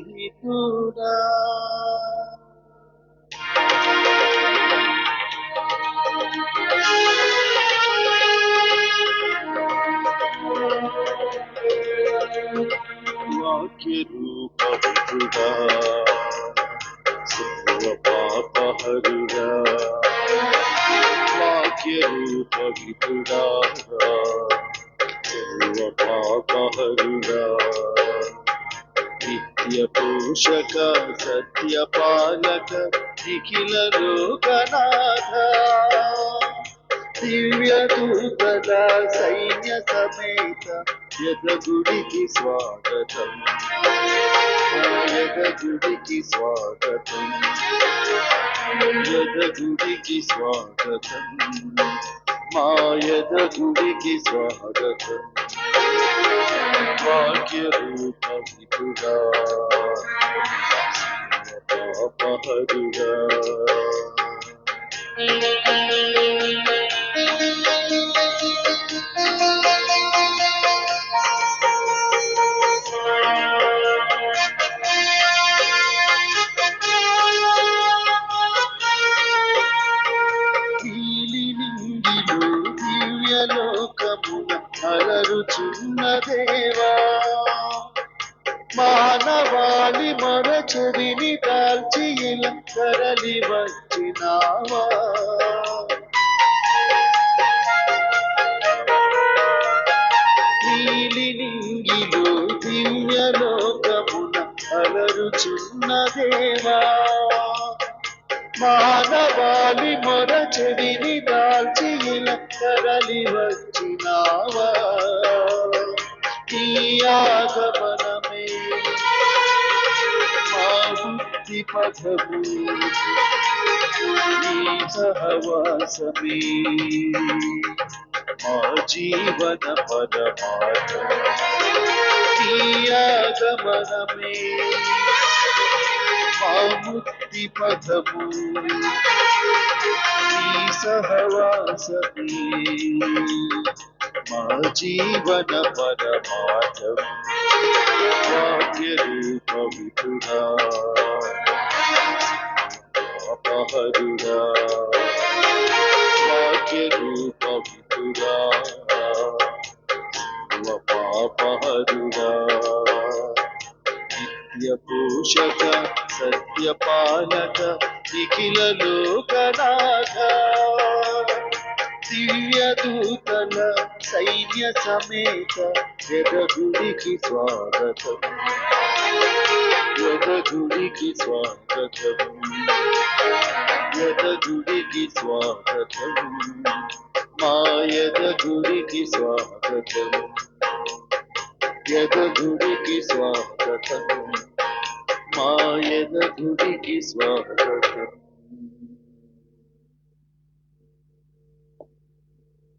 స్నేహితుడా. వాక్య రూపవిధుడా, సర్వ పాపహరుడా, వాక్య రూపవిధుడా, సర్వ పాపహరుడా, నిత్య పోషక సత్యపాలక నిఖిల లోకనాథ, దివ్య దూతల సైన్య సమేత యదగుడికి స్వాగతం, యదగుడికి స్వాగతం, యదగుడికి స్వాగతం, మా యదగుడికి స్వాగతం. వాక్య రూపవిధుడా, పాపహరుడా. నీలినింగిలో దివ్యలోకమున అలరుచున్న దేవా, మానవాళి మరచెవిని కాల్చి ఇలా తరలి వచ్చినావా. నీలినింగిలో దివ్యలోకమున అలరుచున్న దేవా, మానవాళి మొరచెవిని దాల్చి ఇలా తరలి వచ్చినావా. ఈ ఆగమనమే మా బుద్ధి పథము, ఈ సహవాసమే మా జీవన పరమార్థం. ఈ ఆగమనమే మా ముక్తి పథము, ఈ సహవాసమే మా జీవన పరమార్థం. వాక్య రూపవిధుడా, పాపహరుడా, వాక్య రూపవిధుడా, పాపహరుడా, నిత్య పోషక సత్యపాలక నిఖిల లోకనాథ, దివ్య దూతల సైన్య సమేత యదగుడికి స్వాగతం, యదగుడికి స్వాగతం, యదగుడికి స్వాగతం, మా యదగుడికి స్వాగతం, యదగుడికి స్వాగతం, మా యదగుడికి స్వాగతం.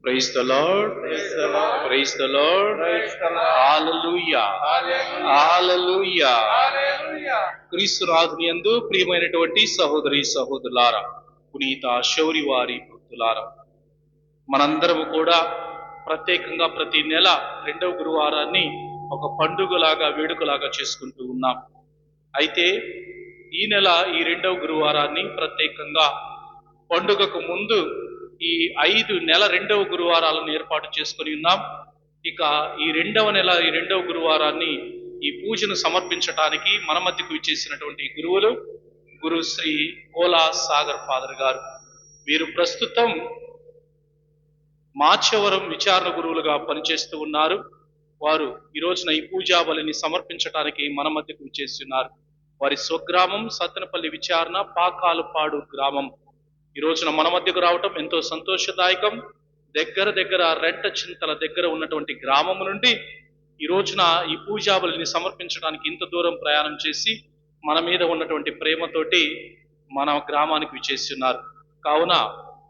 Praise the Lord. Praise the Lord. Praise the Lord. Praise the Lord. Hallelujah. Hallelujah. Hallelujah. క్రీస్తు రాజునియందు ప్రియమైనటువంటి సహోదరి సహోదరులారా, పునీత శౌరి వారి భక్తులారా, మనందరము కూడా ప్రత్యేకంగా ప్రతి నెల 2వ గురువారాన్ని ఒక పండుగలాగా వేడుకలాగా చేసుకుంటూ ఉన్నాం. అయితే ఈ నెల ఈ 2వ గురువారాన్ని ప్రత్యేకంగా పండుగకు ముందు ఈ 5 నెల 2వ గురువారాలను ఏర్పాటు చేసుకొని ఉన్నాం. ఇక ఈ 2వ నెల ఈ 2వ గురువారాన్ని ఈ పూజను సమర్పించడానికి మన మధ్యకు ఇచ్చేసినటువంటి గురువులు గురు శ్రీ కోలా సాగర్ ఫాదర్ గారు. వీరు ప్రస్తుతం మాచవరం విచారణ గురువులుగా పనిచేస్తూ ఉన్నారు. వారు ఈ రోజున ఈ పూజా బలిని సమర్పించడానికి మన మధ్యకు ఇచ్చేస్తున్నారు. వారి స్వగ్రామం సత్తెనపల్లి విచారణ పాకాలుపాడు గ్రామం. ఈ రోజున మన మధ్యకు రావటం ఎంతో సంతోషదాయకం. దగ్గర రెంట చింతల దగ్గర ఉన్నటువంటి గ్రామం నుండి ఈ రోజున ఈ పూజాబలిని సమర్పించడానికి ఇంత దూరం ప్రయాణం చేసి మన మీద ఉన్నటువంటి ప్రేమతోటి మన గ్రామానికి విచ్చేస్తున్నారు. కావున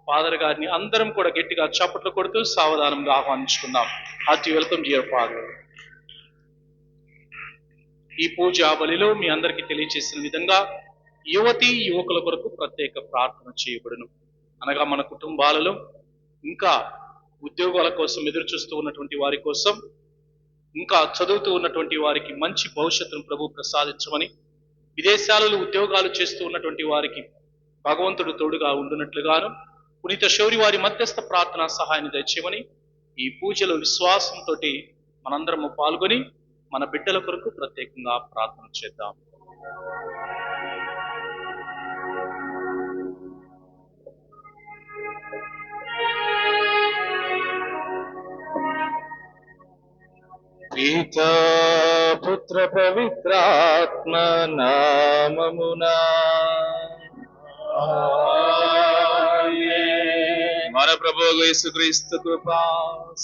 ఫాదర్ గారిని అందరం కూడా గట్టిగా చప్పట్లు కొడుతూ సావధానంగా ఆహ్వానించుకుందాం. Hearty welcome dear father. ఈ పూజా బలిలో మీ అందరికీ తెలియజేసిన విధంగా యువతి యువకుల కొరకు ప్రత్యేక ప్రార్థన చేయబడును. అనగా మన కుటుంబాలలో ఇంకా ఉద్యోగాల కోసం ఎదురు చూస్తూ ఉన్నటువంటి వారి కోసం, ఇంకా చదువుతూ ఉన్నటువంటి వారికి మంచి భవిష్యత్తును ప్రభు ప్రసాదించమని, విదేశాలలో ఉద్యోగాలు చేస్తూ ఉన్నటువంటి వారికి భగవంతుడు తోడుగా ఉండునట్లుగాను పునీత శౌరి వారి మధ్యస్థ ప్రార్థన సహాయాన్ని దయచేయమని ఈ పూజలో విశ్వాసంతో మనందరము పాల్గొని మన బిడ్డల కొరకు ప్రత్యేకంగా ప్రార్థన చేద్దాం. పితా పుత్ర పవిత్రాత్మ నామమునా మన ప్రభు యేసుక్రీస్తు కృప,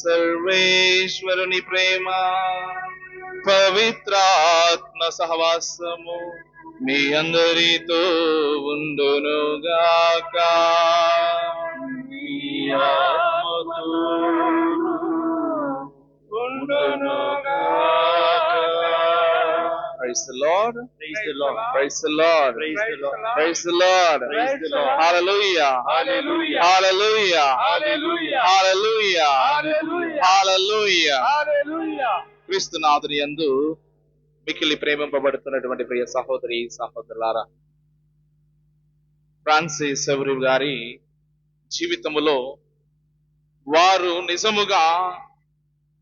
సర్వేశ్వరుని ప్రేమ, పవిత్రాత్మ సహవాసము మీ అందరితో ఉండునుగాక. మీ ఆత్మతోను ఉండునుగాక. Praise the Lord. Praise the Lord. Praise the Lord. Praise the Lord. Praise the Lord. Praise the Lord. Hallelujah. Hallelujah. Hallelujah. Hallelujah. Hallelujah. Hallelujah. Hallelujah. క్రీస్తునాథుని యందు మిక్కిలి ప్రేమింపబడుతున్నటువంటి ప్రియ సహోదరి సహోదరులారా, ఫ్రాన్సిస్ సెవెరీ గారి జీవితములో వారు నిజముగా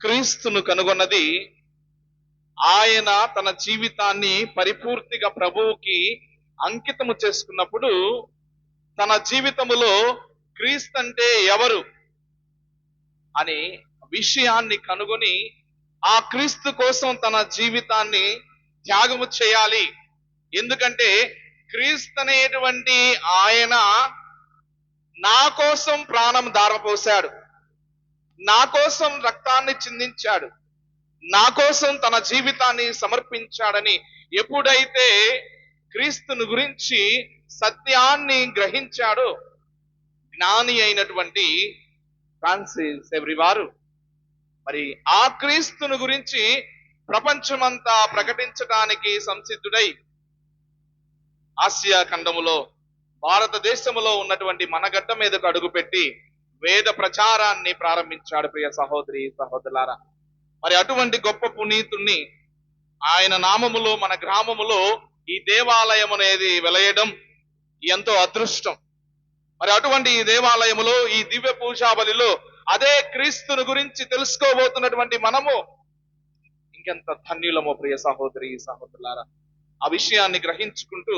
క్రీస్తును కనుగొన్నది ఆయన తన జీవితాన్ని పరిపూర్తిగా ప్రభువుకి అంకితము చేసుకున్నప్పుడు తన జీవితములో క్రీస్తు అంటే ఎవరు అనే విషయాన్ని కనుగొని ఆ క్రీస్తు కోసం తన జీవితాన్ని త్యాగము చేయాలి. ఎందుకంటే క్రీస్తు అనేటువంటి ఆయన నా కోసం ప్రాణం ధారపోశాడు, నా కోసం రక్తాన్ని చిందించాడు, నా కోసం తన జీవితాన్ని సమర్పించాడని ఎప్పుడైతే క్రీస్తుని గురించి సత్యాన్ని గ్రహించాడో జ్ఞాని అయినటువంటి ఫ్రాన్సిస్ సెవెరీ వారు మరి ఆ క్రీస్తుని గురించి ప్రపంచమంతా ప్రకటించడానికి సంసిద్ధుడై ఆసియా ఖండములో భారతదేశములో ఉన్నటువంటి మనగడ్డ మీదకు అడుగుపెట్టి వేద ప్రచారాన్ని ప్రారంభించాడు. ప్రియ సహోదరి సహోదరులారా, మరి అటువంటి గొప్ప పునీతుణ్ణి ఆయన నామములో మన గ్రామములో ఈ దేవాలయం అనేది వెలయడం ఎంతో అదృష్టం. మరి అటువంటి ఈ దేవాలయములో ఈ దివ్య పూజా బలిలో అదే క్రీస్తుని గురించి తెలుసుకోబోతున్నటువంటి మనము ఇంకెంత ధన్యులమో ప్రియ సహోదరి సహోదరులారా. ఆ విషయాన్ని గ్రహించుకుంటూ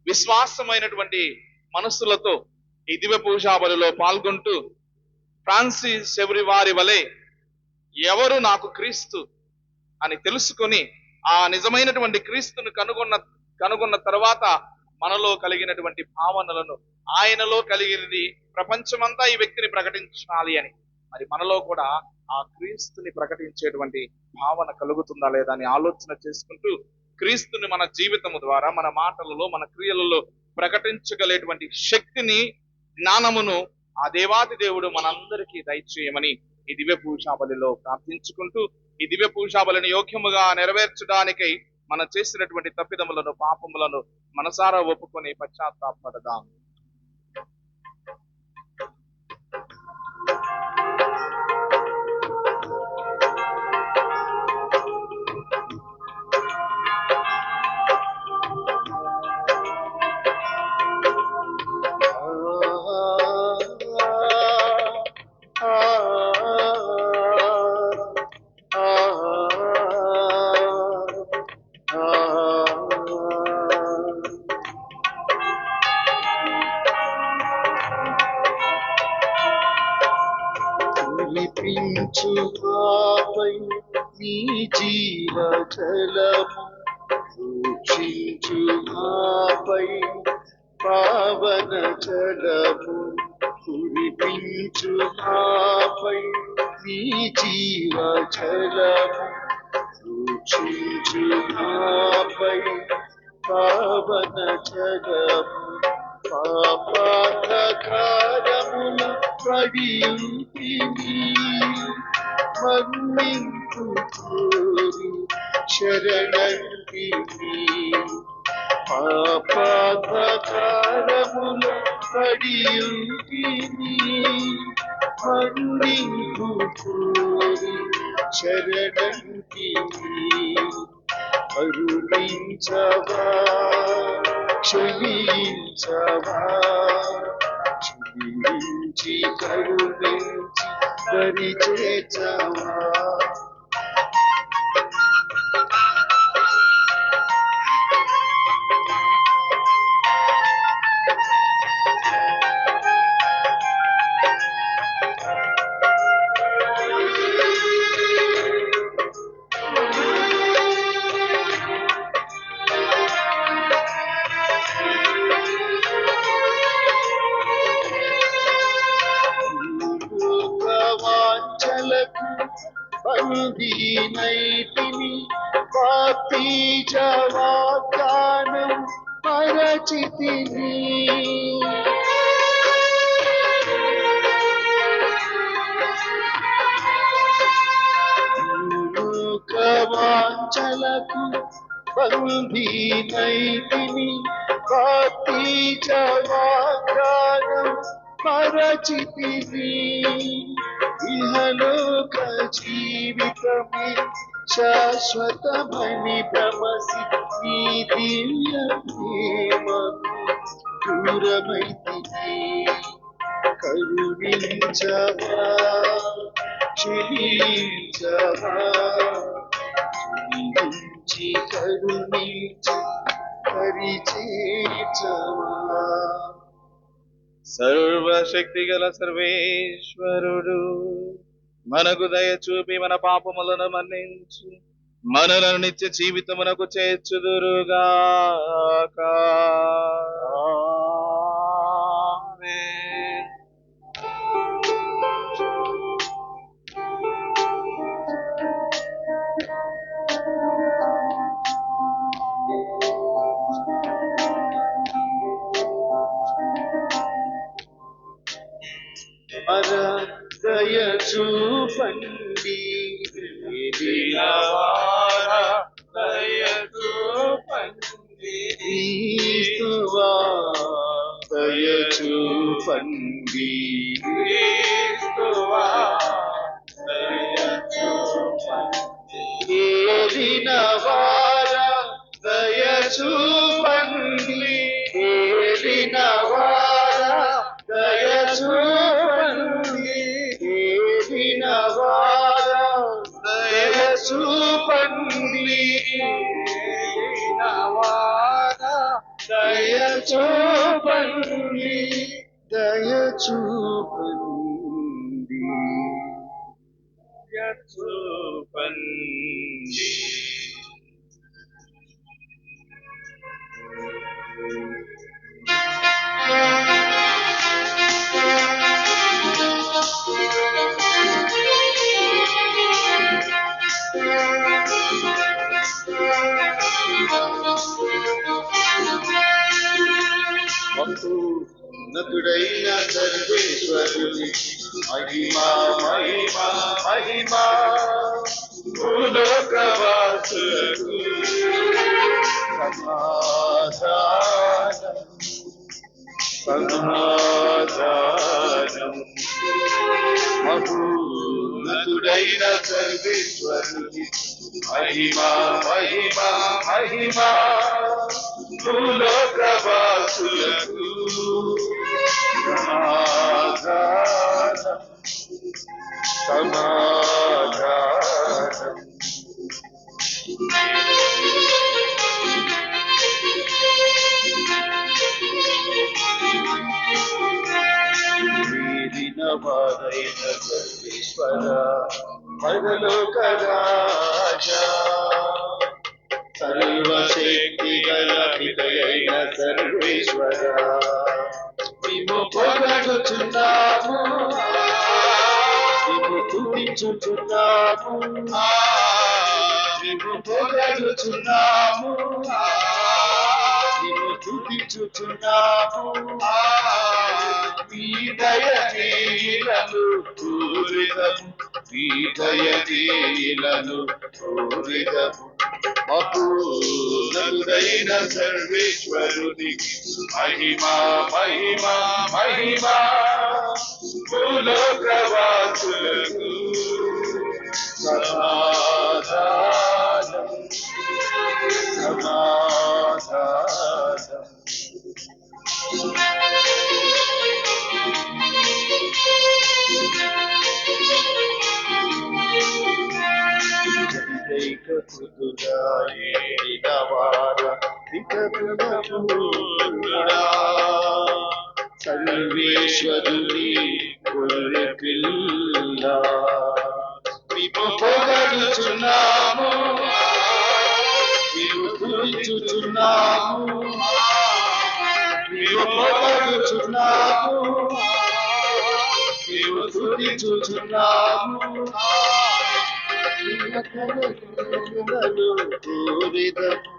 విశ్వాసమైనటువంటి మనస్సులతో ఈ దివ్య పూజా బలిలో పాల్గొంటూ ఫ్రాన్సిస్ సెవెరీ వారి వలె ఎవరు నాకు క్రీస్తు అని తెలుసుకొని ఆ నిజమైనటువంటి క్రీస్తును కనుగొన్న తర్వాత మనలో కలిగినటువంటి భావనలను ఆయనలో కలిగినది ప్రపంచమంతా ఈ వ్యక్తిని ప్రకటించాలి అని మరి మనలో కూడా ఆ క్రీస్తుని ప్రకటించేటువంటి భావన కలుగుతుందా లేదా అని ఆలోచన చేసుకుంటూ క్రీస్తుని మన జీవితము ద్వారా మన మాటలలో మన క్రియలలో ప్రకటించగలేటువంటి శక్తిని జ్ఞానమును ఆ దేవాది దేవుడు మనందరికీ దయచేయమని ఈ దివ్య పూజాబలిలో ప్రార్థించుకుంటూ ఈ దివ్య పూజాబలిని యోగ్యముగా నెరవేర్చడానికై మనం చేసినటువంటి తప్పిదములను పాపములను మనసారా ఒప్పుకొని పశ్చాత్తాపడదాం. కురిపించుమాపై నీ జీవజలము, సూక్షించుమాపై పావన జలము. కురిపించుమాపై నీ జీవజలము, సూక్షించుమాపై పావన జలము. పాపాంధకారములు పడియుంటిని మన్నింపు కోరి శరణంటిని. పాపాంధకారములు పడియుంటిని మన్నింపు కోరి శరణంటిని. కరుణించవా, క్షమించవా, క్షమించి కరుణించి దరి చేర్చవా. వాంఛలకు బందీనైతిని, బాప్తిజ వాగ్దానం మరచితిని. వాంఛలకు బందీనైతిని, బాప్తిజ వాగ్దానం మరచితిని. ఇహలోక జీవితమే శాశ్వతమని భ్రమసి నీ దివ్య ప్రేమకు దూరమైతిని. కరుణించవా, క్షమించవా, క్షమించి కరుణించి పరిచేర్చవా. సర్వశక్తి గల సర్వేశ్వరుడు మనకు దయ చూపి మన పాపములను మన్నించి మనలను నిత్య జీవితమునకు చేర్చుదురుగాక. ఆమేన్. మన దయ చూపండి, దయ చూపండి, క్రీస్తువా దయ చూపండి, క్రీస్తువా దయ చూపండి, ఏలిన వారా దయ చూపండి, ఏలిన వారా దయ చూపండి, ఏలిన వారా దయ చూపండి, ఏలిన వారా దయ చూపండి, దయ చూపండి, దయ చూపండి. ఉన్నతుడైన సర్వేశ్వరుని మహిమా మహిమా మహిమా, భూలోకవాసులకు సమాధానం సమాధానం. మహోన్నతుడైన సర్వేశ్వరుని మహిమా మహిమా మహిమా, భూలోకవాసులకు సమాధానం సమాధానం. వీరిన వారైన సర్వేశ్వర పరలోక రాజా, సర్వశక్తి గల పితయైన సర్వేశ్వర మేము పొగడుచున్నాము, మేము స్తుతించుచున్నాము, మేము పొగడుచున్నాము, మేము స్తుతించుచున్నాము. మీ దయ నీలను పూరితము, మీ దయ నీలను పూరితము. మహోన్నతుడైన సర్వేశ్వరునికి మహిమా మహిమా మహిమా, భూలోకవాసులకు సమాధానం దుగా ఏలిన వార దిగదుగా సర్వేశ్వరుని గొర్రె పిల్ల మేము పొగడుచున్నాము మేము స్తుతించుచున్నాము మేము పొగడుచున్నాము మేము స్తుతించుచున్నాము కోరిదము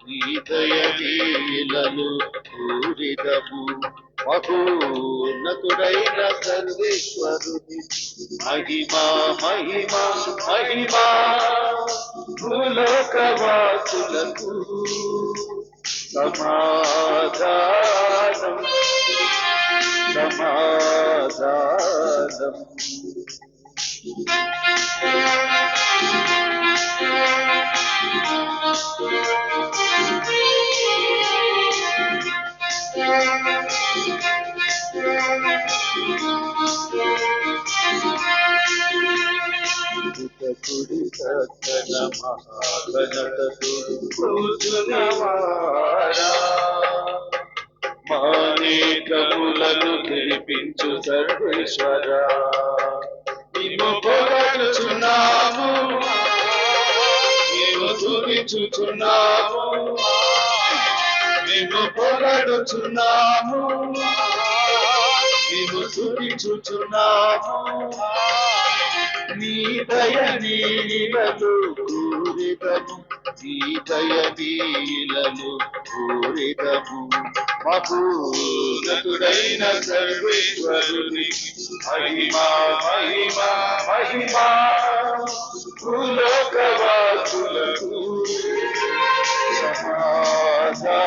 నీ దయలీలలు కోరిదము మహోన్నతుడైన సర్వేశ్వరుని మహిమా మహిమా మహిమా భూలోకవాసులకు సమాధానం సమాధానం. కుడి సకల మహాగణతు కూర్చున్నవారా మానేకములను తెలిపించు సర్వేశ్వర మేము పొగడుచున్నాము మేము స్తుతించుచున్నాము మేము పొగడుచున్నాము మేము స్తుతించుచున్నాము నీ దయలీలలు కోరిదము నీ దయలీలలు కోరిదము మహోన్నతుడైన సర్వేశ్వరుని మహిమా మహిమా మహిమా భూలోకవాసులకు సమాధానం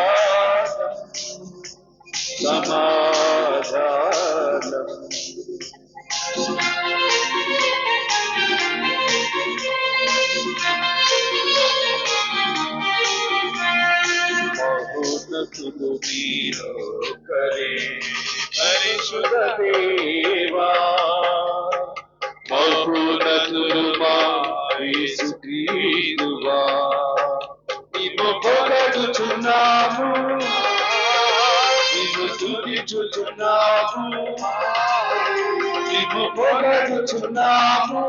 సమాధానం. మహోన్నతుడు మీరొక్కరే పరిశుద్ధ దేవా మహోన్నతుడు మా యేసుక్రీస్తువా మేము పొగడుచున్నాము మేము స్తుతించుచున్నాము మేము పొగడుచున్నాము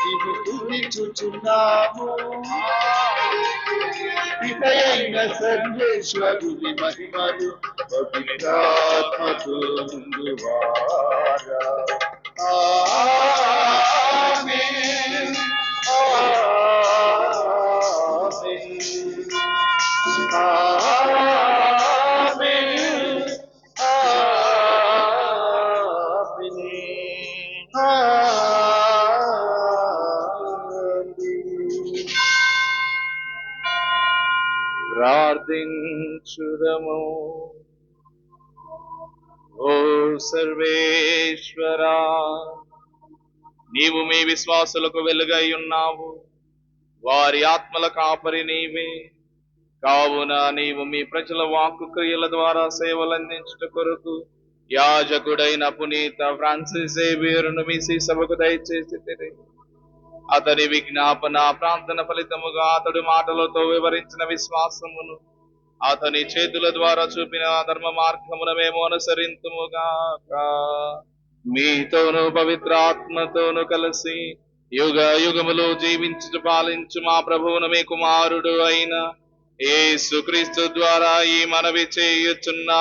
మేము స్తుతించుచున్నాము పితయైన సర్వేశ్వరుని మహిమలు పవిత్రాత్మతో నుండువారా ఆమేన్ ఆమేన్ ఆమేన్ ప్రార్థించుదము. ఓ సర్వేశ్వరా, నీవు మీ విశ్వాసులకు వెలుగై ఉన్నావు, వారి ఆత్మల కాపరి నీవే. కావున నీవు మీ ప్రజల వాక్కు క్రియల ద్వారా సేవలందించుట కొరకు యాజకుడైన పునీత ఫ్రాన్సిస్ జేవియర్ను మీ సభకు దయచేసి అతని విజ్ఞాపన ప్రార్థన ఫలితముగా అతడు మాటలతో వివరించిన విశ్వాసమును అతని చేతుల ద్వారా చూపిన ధర్మ మార్గమున మేము అనుసరింతుముగాక. మీతోను పవిత్రాత్మతోను కలిసి యుగ యుగములు జీవించు పాలించు మా ప్రభువును మీ కుమారుడు అయిన యేసుక్రీస్తు ద్వారా ఈ మనవి చేయుచున్నాము.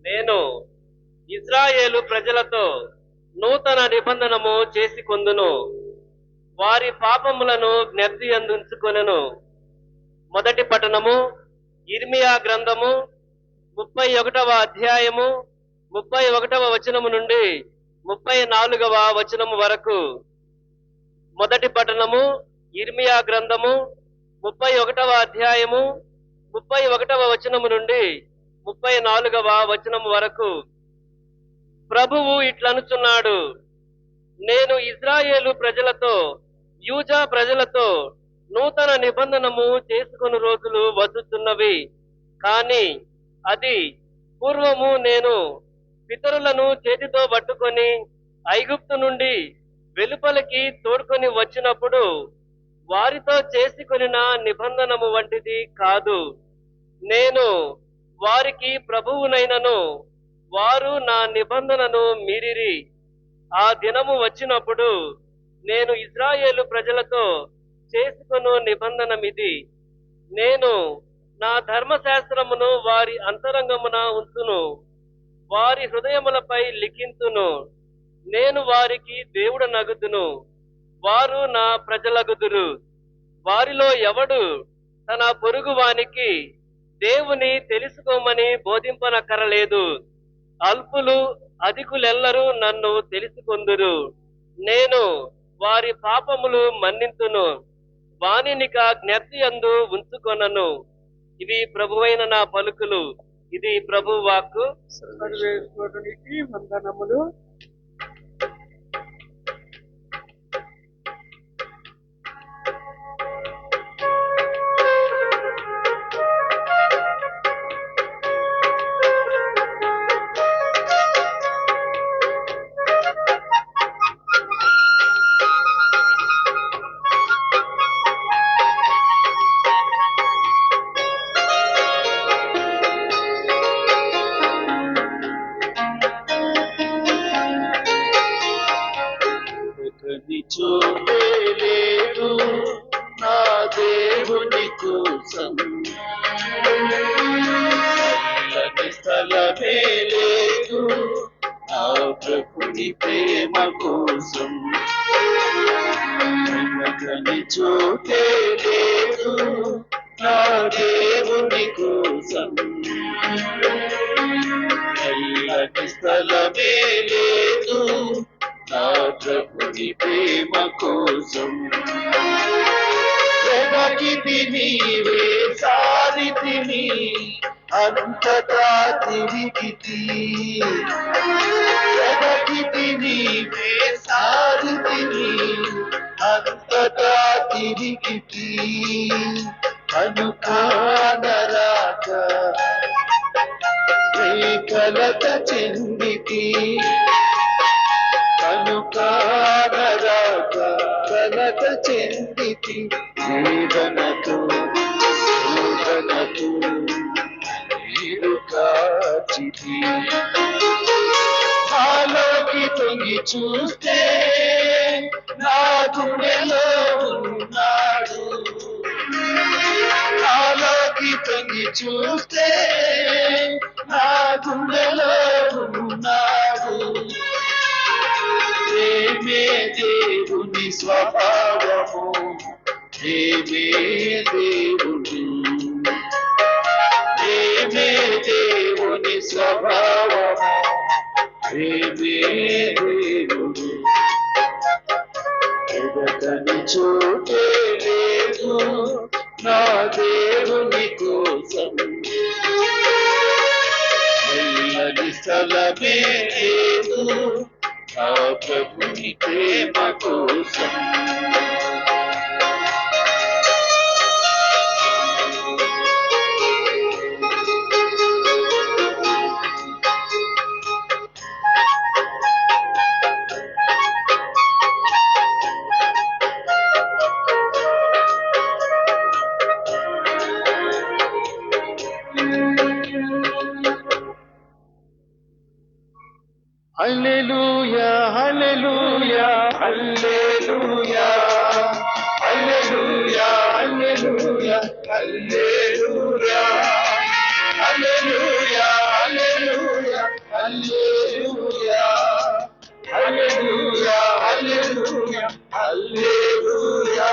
నేను ఇజ్రాయేలు ప్రజలతో నూతన నిబంధనము చేసి కొందును, వారి పాపములను జ్ఞప్తి అందించుకొనెను. మొదటి పట్టణము ఇర్మియా గ్రంథము 31వ అధ్యాయము 31వ వచనము నుండి 34వ వచనము వరకు. మొదటి పఠనము ఇర్మియా గ్రంథము 31వ అధ్యాయము 31వ వచనము నుండి 34వ వచనము వరకు. ప్రభువు ఇట్లనుచున్నాడు, నేను ఇజ్రాయేలు ప్రజలతో యూదా ప్రజలతో నూతన నిబంధనము చేసుకొని రోజులు వచ్చుచున్నవి. కాని అది పూర్వము నేను పితరులను చేతితో పట్టుకొని ఐగుప్తు నుండి వెలుపలికి తోడుకొని వచ్చినప్పుడు వారితో చేసుకొనిన నిబంధనము వంటిది కాదు. నేను వారికి ప్రభువునైనను వారు నా నిబంధనను మీరిరి. ఆ దినము వచ్చినప్పుడు నేను ఇజ్రాయేలు ప్రజలతో చేసుకొను నిబంధనమిది. నేను నా ధర్మశాస్త్రమును వారి అంతరంగమున ఉంచును, వారి హృదయములపై లిఖింతును. నేను వారికి దేవుడనగుదును, వారు నా ప్రజలగుదురు. వారిలో ఎవడు తన పొరుగు వానికి దేవుని తెలుసుకోమని బోధింపనక్కరలేదు. అల్పులు అధికులెల్లరూ నన్ను తెలుసుకొందురు. నేను వారి పాపములు మన్నింతును, వానినిక జ్ఞప్తి యందు ఉంచుకొనను. ఇవి ప్రభువైన నా పలుకులు. ఇది ప్రభు వాక్కు. సర్వేశ్వరునికి వందనములు. చూడలేదు నా దేవుని కోసం, చల్లని స్థలమే లేదు నా ప్రభుని ప్రేమ కోసం. చోటే లేదు నా దేవుని కోసం, చల్లని స్థలమే లేదు నా ప్రభుని ప్రేమ కోసం. వెదకితి నీవే సారితిని అంతటా తిరిగితి, వెదకితి నీవే సారితిని అంతటా తిరిగితి. అనుకానరాక కలత చెందితి, కనుకానరాక కలత చెందితి. వేదనతో శోధనతో నీరు కాచితి. నాలోకి తొంగి చూస్తే నా గుండెలో ఉన్నాడు, నాలోకి తొంగి చూస్తే నా గుండెలో ఉన్నాడు. ప్రేమే దేవుని స్వభావము, ప్రేమే దేవుని, ప్రేమే దేవుని స్వభావము, ప్రేమే దేవుని. ఎదగని చోటే లేదు నా దేవుని కోసం, వెళ్ళని స్థలమే లేదు నా ప్రభుని ప్రేమ కోసం. హల్లెలూయా హల్లెలూయా హల్లెలూయా హల్లెలూయా హల్లెలూయా హల్లెలూయా హల్లెలూయా హల్లెలూయా హల్లెలూయా హల్లెలూయా హల్లెలూయా హల్లెలూయా.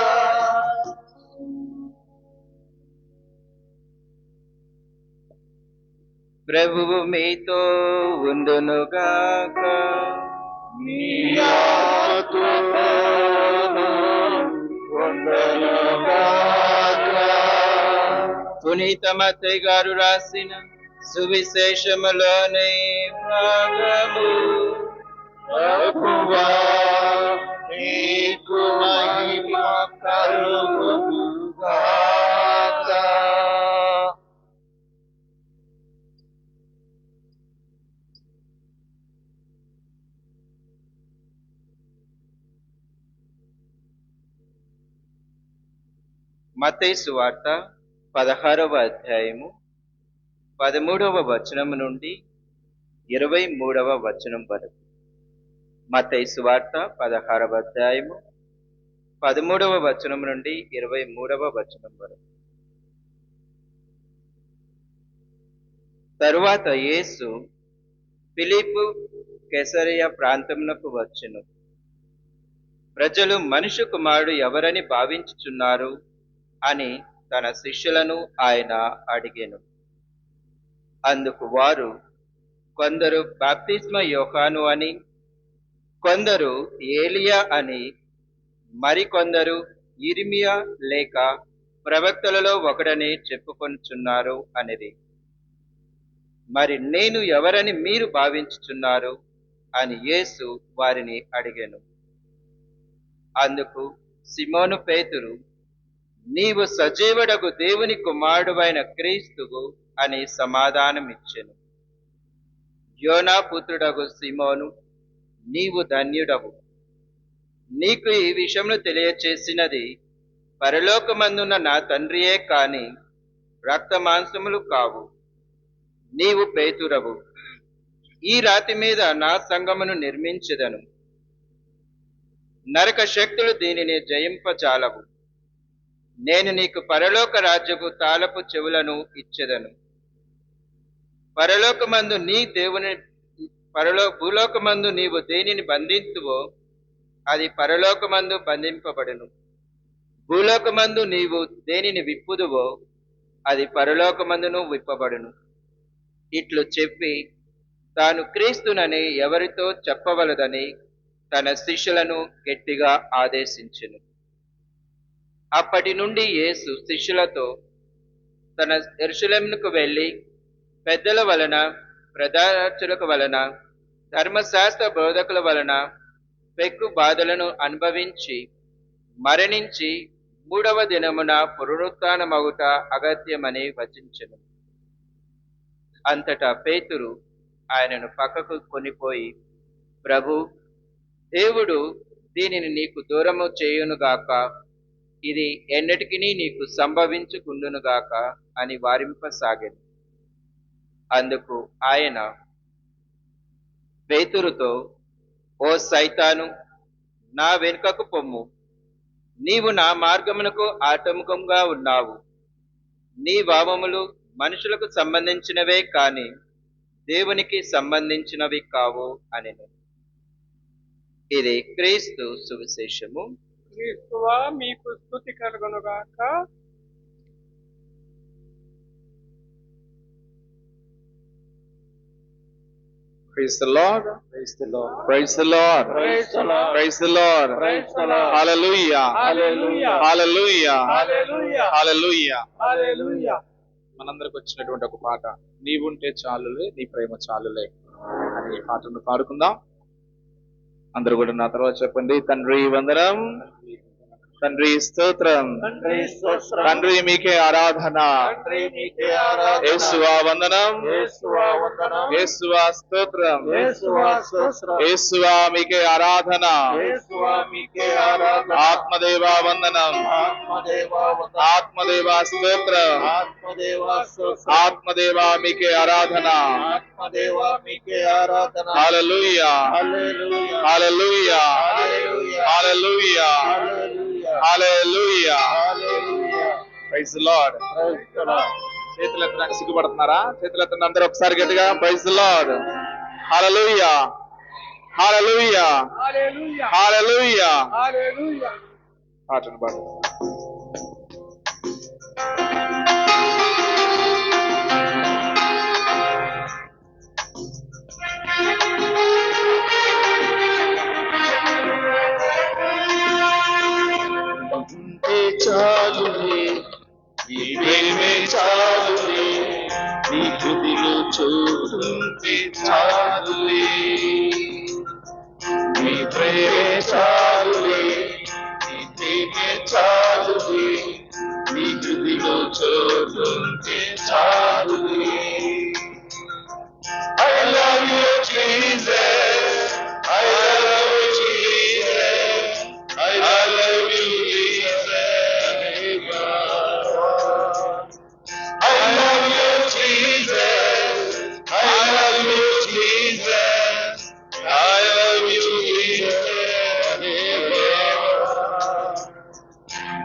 ప్రభువు మీతో ఉండునుగాక. నీ ఆత్మతోను ఉండనుగాక. పునీత మత్తయి గారు రాసిన సువిశేషములోని భాగము. ప్రభువా నీకు మహిమ కలుగునుగాక. మత్తయి సువార్త 16వ అధ్యాయము 13వ వచనము నుండి 23వ వచనం వరకు. మత్తయి సువార్త 16వ అధ్యాయము 13వ వచనం నుండి 23వ వచనం వరకు. తరువాత యేసు ఫిలిప్పు కెసరియా ప్రాంతమునకు వచ్చెను. ప్రజలు మనుష్య కుమారుడు ఎవరని భావించుచున్నారు అని తన శిష్యులను ఆయన అడిగెను. అందుకు వారు, కొందరు బాప్తిస్మ యోహాను అని, కొందరు ఏలియా అని, మరికొందరు ఇర్మియా లేక ప్రవక్తలలో ఒకడని చెప్పుకొనుచున్నారు అనేది. మరి నేను ఎవరని మీరు భావించుచున్నారు అని యేసు వారిని అడిగెను. అందుకు సిమోను పేతురు, నీవు సజీవుడగు దేవుని కుమారుడువైన క్రీస్తువు అని సమాధానమిచ్చెను. యోనా పుత్రుడగు సిమోను, నీవు ధన్యుడవు. నీకు ఈ విషయంలో తెలియచేసినది పరలోకమందున్న నా తండ్రియే కాని రక్త మాంసములు కావు. నీవు పేతురవు. ఈ రాతి మీద నా సంఘమును నిర్మించెదను. నరక శక్తులు దీనిని జయింపజాలవు. నేను నీకు పరలోక రాజ్యపు తాళపు చెవులను ఇచ్చెదను. భూలోకమందు నీవు దేనిని బంధింతువో అది పరలోకమందు బంధింపబడును. భూలోకమందు నీవు దేనిని విప్పుదువో అది పరలోకమందును విప్పబడును. ఇట్లు చెప్పి తాను క్రీస్తునని ఎవరితో చెప్పవలదని తన శిష్యులను గట్టిగా ఆదేశించెను. అప్పటి నుండి యేసు శిష్యులతో తన యెరూషలేమునకు వెళ్ళి పెద్దల వలన, ప్రధానార్చుల వలన, ధర్మశాస్త్ర బోధకుల వలన పెక్కు బాధలను అనుభవించి మరణించి 3వ దినమున పునరుత్థానమగుట అగత్యమని వచించెను. అంతటా పేతురు ఆయనను పక్కకు కొనిపోయి, ప్రభు, దేవుడు దీనిని నీకు దూరము చేయునుగాక, ఇది ఎన్నటికీ నీకు సంభవించుకుండునుగాక అని వారింపసాగెను. అందుకు ఆయన పేతురుతో, ఓ సైతాను, నా వెనుకకు పొమ్ము. నీవు నా మార్గమునకు ఆటంకంగా ఉన్నావు. నీ వామములు మనుషులకు సంబంధించినవే కాని దేవునికి సంబంధించినవి కావు అనెను. ఇది క్రీస్తు సువిశేషము. క్రీస్తువా మీకు స్తుతి కలుగునుగాక. Praise the Lord. Praise the Lord. Praise the Lord. Praise the Lord. Praise the Lord. Praise the Lord. Hallelujah. Hallelujah. Hallelujah. Hallelujah. Hallelujah. హల్లెలూయా. మనందరికి వచ్చినటువంటి ఒక పాట, నీవుంటే చాలులే నీ ప్రేమ చాలులే అని ఈ పాటను పాడుకుందాం. అందరూ కూడా నా తర్వాత చెప్పండి. తండ్రి వందనం, తండ్రి స్తోత్రం, తండ్రి స్తోత్రం. తండ్రి మీకే ఆరాధన, తండ్రి నీకే ఆరాధన. యేసువా వందనం, యేసువా వందనం. యేసువా స్తోత్రం, యేసువా స్తోత్రం. యేసువా మీకే ఆరాధన, యేసువా మీకే ఆరాధన. ఆత్మదేవా వందనం, ఆత్మదేవా వందనం. ఆత్మదేవా స్తోత్రం, ఆత్మదేవా స్తోత్రం. ఆత్మదేవా మీకే ఆరాధన. ఆత్మదేవా మీకే ఆరాధన. హల్లెలూయా, హల్లెలూయా. హల్లెలూయా, హల్లెలూయా. హల్లెలూయా, హల్లెలూయా. హల్లెలూయా. హల్లెలూయా. Praise the Lord. Praise the Lord. చేతులు ఎత్తడానికి సిగ్గుపడుతున్నారా? చేతులు ఎత్తండి అందరూ ఒకసారి గట్టిగా. Praise the Lord. హల్లెలూయా, హల్లెలూయా, హల్లెలూయా. హల్లెలూయా. హల్లెలూయా. పాటను పాడు. ఉంటే చాలులే, నీ ప్రేమే చాలులే, నీ హృదిలో చోటుంటే చాలులే, నీ ప్రేమే చాలులే, నీ ప్రేమే చాలులే, నీ హృదిలో చోటుంటే చాలులే. I love you, Jesus. I love you, Jesus. I love you, Jesus. I love you, Jesus. I love you, Jesus. I love you, Jesus.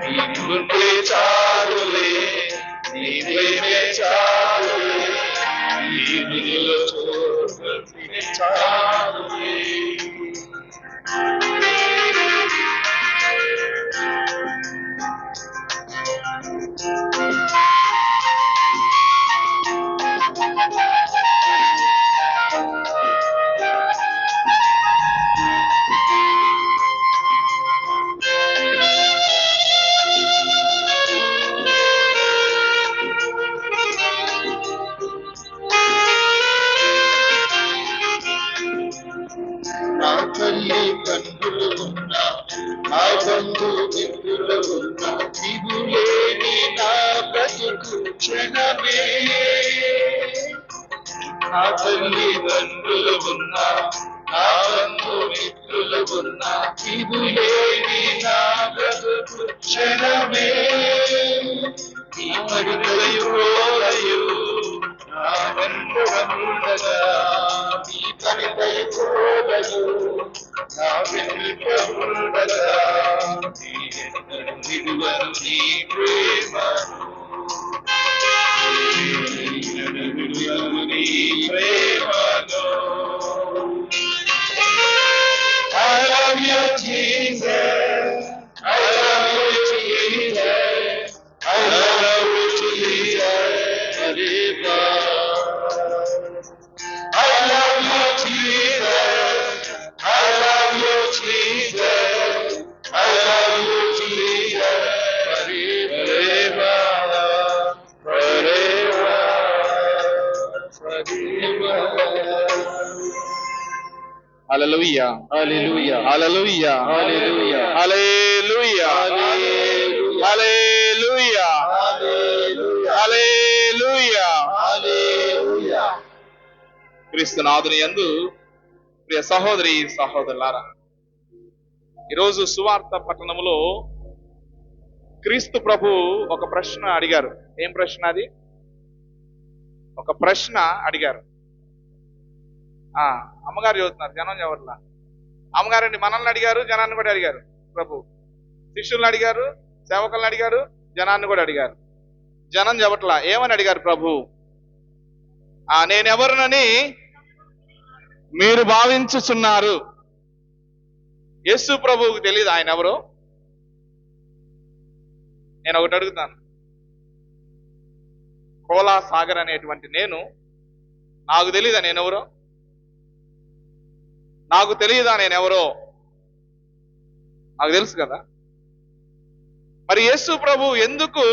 నీకుంటే చాలులే, నీ ప్రేమే చాలులే, నీ హృదయంలో చోటుంటే చాలులే. నా తల్లి తండ్రులు ఉన్నా, నా బంధు మిత్రులు ఉన్నా, నీవు లేని నా బ్రతుకు క్షణమే. నా తల్లి తండ్రులు ఉన్నా, నా బంధు మిత్రులు ఉన్నా, నీవు లేని నా బ్రతుకు క్షణమే. నీ మరుదయు కోరయు నా వెంట ఉండగా, నీ పరిదయు కోరయు నా వెనుక ఉండగా, నీ ఎన్నడూ విడువను నీ ప్రేమను, ఎన్నడూ విడువను నీ ప్రేమను. I love you, Jesus. I love you, Jesus. I love you, Jesus. I love you, Jesus. I love you, Jesus. I love you, Jesus. Forever, forever, forever. Hallelujah, Hallelujah. Hallelujah, Hallelujah. Hallelujah, Hallelujah. Hallelujah, Hallelujah. Hallelujah. Hallelujah. క్రీస్తునాథుని యందు ప్రియ సహోదరి సహోదరులారా, ఈరోజు సువార్త పట్టణములో క్రీస్తు ప్రభు ఒక ప్రశ్న అడిగారు. ఏం ప్రశ్న అది? ఒక ప్రశ్న అడిగారు. అమ్మగారు చదువుతున్నారు, జనం చదవట్లా. అమ్మగారండి మనల్ని అడిగారు, జనాన్ని కూడా అడిగారు. ప్రభు శిష్యుల్ని అడిగారు, సేవకులను అడిగారు, జనాన్ని కూడా అడిగారు. జనం చదవట్లా. ఏమని అడిగారు ప్రభు? నేనెవరునని మీరు భావించుచున్నారు? యేసు ప్రభువుకు తెలియదు ఆయన ఎవరో? నేను ఒకటి అడుగుతాను. కోలా సాగర్ అనేటువంటి నాకు తెలియదా నేనెవరో? నాకు తెలియదా నేనెవరో? నాకు తెలుసు కదా. మరి యేసు ప్రభు ఎందుకు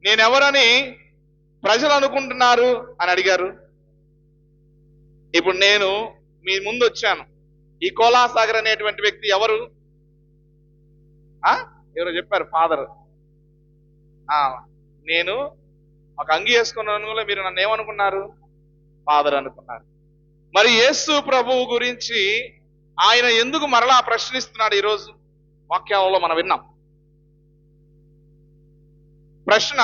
నేనెవరని ప్రజలు అనుకుంటున్నారు అని అడిగారు? ఇప్పుడు నేను మీ ముందు వచ్చాను. ఈ కోలాసాగర్ అనేటువంటి వ్యక్తి ఎవరు? ఎవరో చెప్పారు, ఫాదర్. నేను ఒక అంగి వేసుకున్నాను, మీరు నన్ను ఏమనుకున్నారు? ఫాదర్ అనుకున్నారు. మరి యేసు ప్రభువు గురించి ఆయన ఎందుకు మరలా ప్రశ్నిస్తున్నాడు? ఈరోజు వాక్యాలలో మనం విన్నాం. ప్రశ్న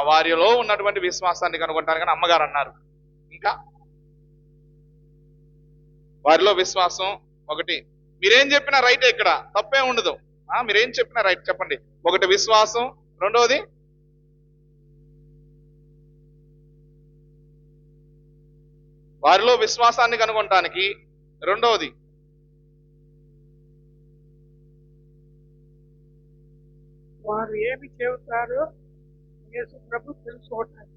వారిలో ఉన్నటువంటి విశ్వాసాన్ని కనుగొంటాను కానీ అమ్మగారు అన్నారు. ఇంకా వారిలో విశ్వాసం ఒకటి. మీరేం చెప్పినా రైటే, ఇక్కడ తప్పే ఉండదు. మీరేం చెప్పినా రైట్. చెప్పండి. ఒకటి విశ్వాసం, రెండవది వారిలో విశ్వాసాన్ని కనుగొనటానికి, రెండవది వారు ఏమి చెబుతారో యేసు ప్రభు తెలుసుకోవటానికి.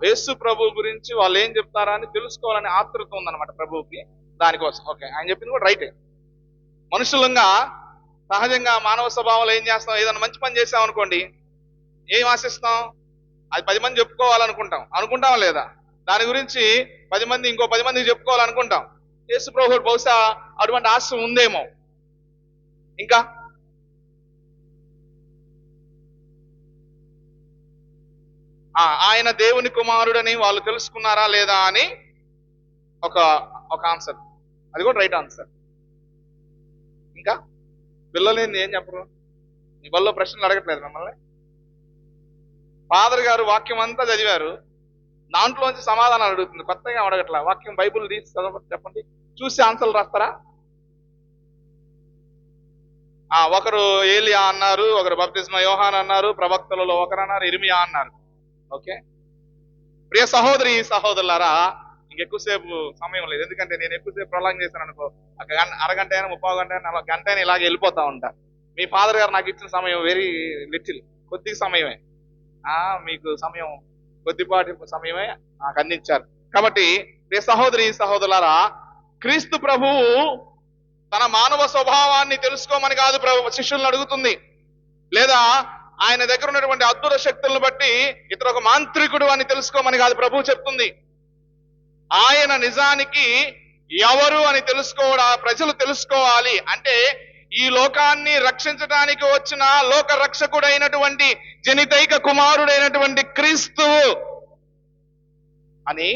యేసు ప్రభు గురించి వాళ్ళు ఏం చెప్తారా అని తెలుసుకోవాలని ఆతృత ఉందన్నమాట ప్రభువుకి. దానికోసం. ఓకే, ఆయన చెప్పింది కూడా రైటే. మనుషులంగా సహజంగా మానవ స్వభావంలో ఏం చేస్తాం? ఏదైనా మంచి పని చేసాం అనుకోండి, ఏం ఆశిస్తాం? అది 10 మంది చెప్పుకోవాలనుకుంటాం. అనుకుంటాం లేదా? దాని గురించి 10 మంది ఇంకో 10 మందికి చెప్పుకోవాలనుకుంటాం. యేసు ప్రభువుకు బహుశా అటువంటి ఆశ ఉందేమో. ఇంకా ఆయన దేవుని కుమారుడని వాళ్ళు తెలుసుకున్నారా లేదా అని ఒక ఆన్సర్. అది కూడా రైట్ ఆన్సర్. ఇంకా పిల్లలేంది ఏం చెప్పరు? మీ బల్లో ప్రశ్నలు అడగట్లేదు మిమ్మల్ని. ఫాదర్ గారు వాక్యం అంతా చదివారు, దాంట్లోంచి సమాధానాలు అడుగుతుంది, కొత్తగా అడగట్లా. వాక్యం బైబుల్ తీసి చెప్పండి, చూసి ఆన్సర్లు రాస్తారా? ఒకరు ఏలియా అన్నారు, ఒకరు బప్తిస్మా యోహాన్ అన్నారు, ప్రవక్తలలో ఒకరు అన్నారు, ఇర్మియా అన్నారు. ఓకే, ప్రియ సహోదరి సహోదరులారా, ఇంకెక్కువసేపు సమయం లేదు. ఎందుకంటే నేను ఎక్కువసేపు ప్రొలాంగ్ చేశాను అనుకో, అరగంట అయినా 30 గంట అయినా 40 గంట అయినా ఇలాగే వెళ్ళిపోతా ఉంటా. మీ ఫాదర్ గారు నాకు ఇచ్చిన సమయం వెరీ లిటిల్, కొద్ది సమయమే. మీకు సమయం కొద్దిపాటి సమయమే నాకు అందించారు. కాబట్టి ప్రియ సహోదరి సహోదరులారా, క్రీస్తు ప్రభువు తన మానవ స్వభావాన్ని తెలుసుకోమని కాదు శిష్యులను అడుగుతుంది, లేదా ఆయన దగ్గర ఉన్నటువంటి అద్భుత శక్తులను బట్టి ఇతడు ఒక మాంత్రికుడు అని తెలుసుకోమని కాదు ప్రభువు చెప్తుంది. ఆయన నిజానికి ఎవరు అని ప్రజలు తెలుసుకోవాలి. అంటే ఈ లోకాన్ని రక్షించడానికి వచ్చిన లోక రక్షకుడైనటువంటి జనితైక కుమారుడైనటువంటి క్రీస్తు అని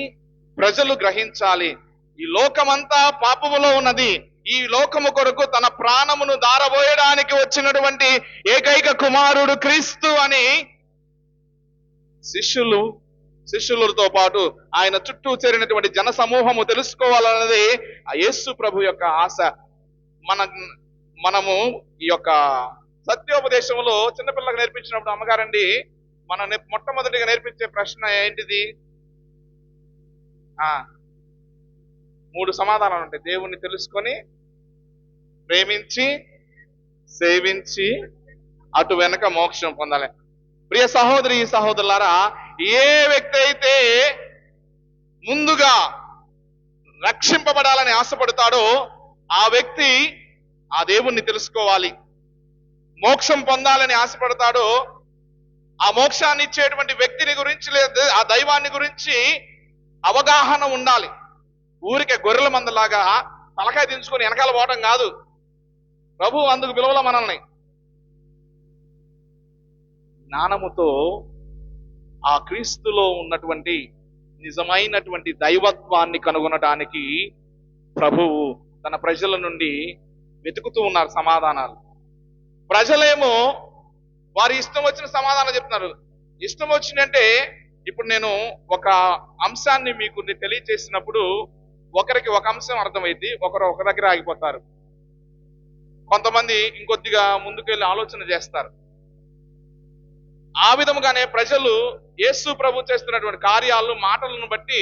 ప్రజలు గ్రహించాలి. ఈ లోకమంతా పాపములో ఉన్నది, ఈ లోకము కొరకు తన ప్రాణమును దారబోయడానికి వచ్చినటువంటి ఏకైక కుమారుడు క్రీస్తు అని శిష్యులతో పాటు ఆయన చుట్టూ చేరినటువంటి జన సమూహము తెలుసుకోవాలన్నది ఆ యేసు ప్రభు యొక్క ఆశ. మనము ఈ యొక్క సత్యోపదేశంలో చిన్నపిల్లలకు నేర్పించినప్పుడు అమ్మగారండి మొట్టమొదటిగా నేర్పించే ప్రశ్న ఏంటిది? 3 సమాధానాలు ఉంటాయి. దేవుణ్ణి తెలుసుకొని, ప్రేమించి, సేవించి, అటు వెనక మోక్షం పొందాలి. ప్రియ సహోదరి సహోదరులారా, ఏ వ్యక్తి అయితే ముందుగా రక్షింపబడాలని ఆశపడతాడో ఆ వ్యక్తి ఆ దేవుణ్ణి తెలుసుకోవాలి. మోక్షం పొందాలని ఆశపడతాడో ఆ మోక్షాన్ని ఇచ్చేటువంటి వ్యక్తిని గురించి లేదా ఆ దైవాన్ని గురించి అవగాహన ఉండాలి. ఊరికే గొర్రెల మందలాగా తలకాయ దించుకొని వెనకాల పోవడం కాదు. ప్రభు అందుకు పిలువల మనల్ని జ్ఞానముతో ఆ క్రీస్తులో ఉన్నటువంటి నిజమైనటువంటి దైవత్వాన్ని కనుగొనడానికి ప్రభువు తన ప్రజల నుండి వెతుకుతూ ఉన్నారు సమాధానాలు. ప్రజలేమో వారి ఇష్టం వచ్చిన సమాధానం చెప్తున్నారు. ఇష్టం వచ్చిందంటే ఇప్పుడు నేను ఒక అంశాన్ని మీకు తెలియజేసినప్పుడు ఒకరికి ఒక అంశం అర్థమైంది, ఒకరు ఒక దగ్గర ఆగిపోతారు, కొంతమంది ఇంకొద్దిగా ముందుకెళ్ళి ఆలోచన చేస్తారు. ఆ విధముగానే ప్రజలు యేసు ప్రభు చేస్తున్నటువంటి కార్యాలు మాటలను బట్టి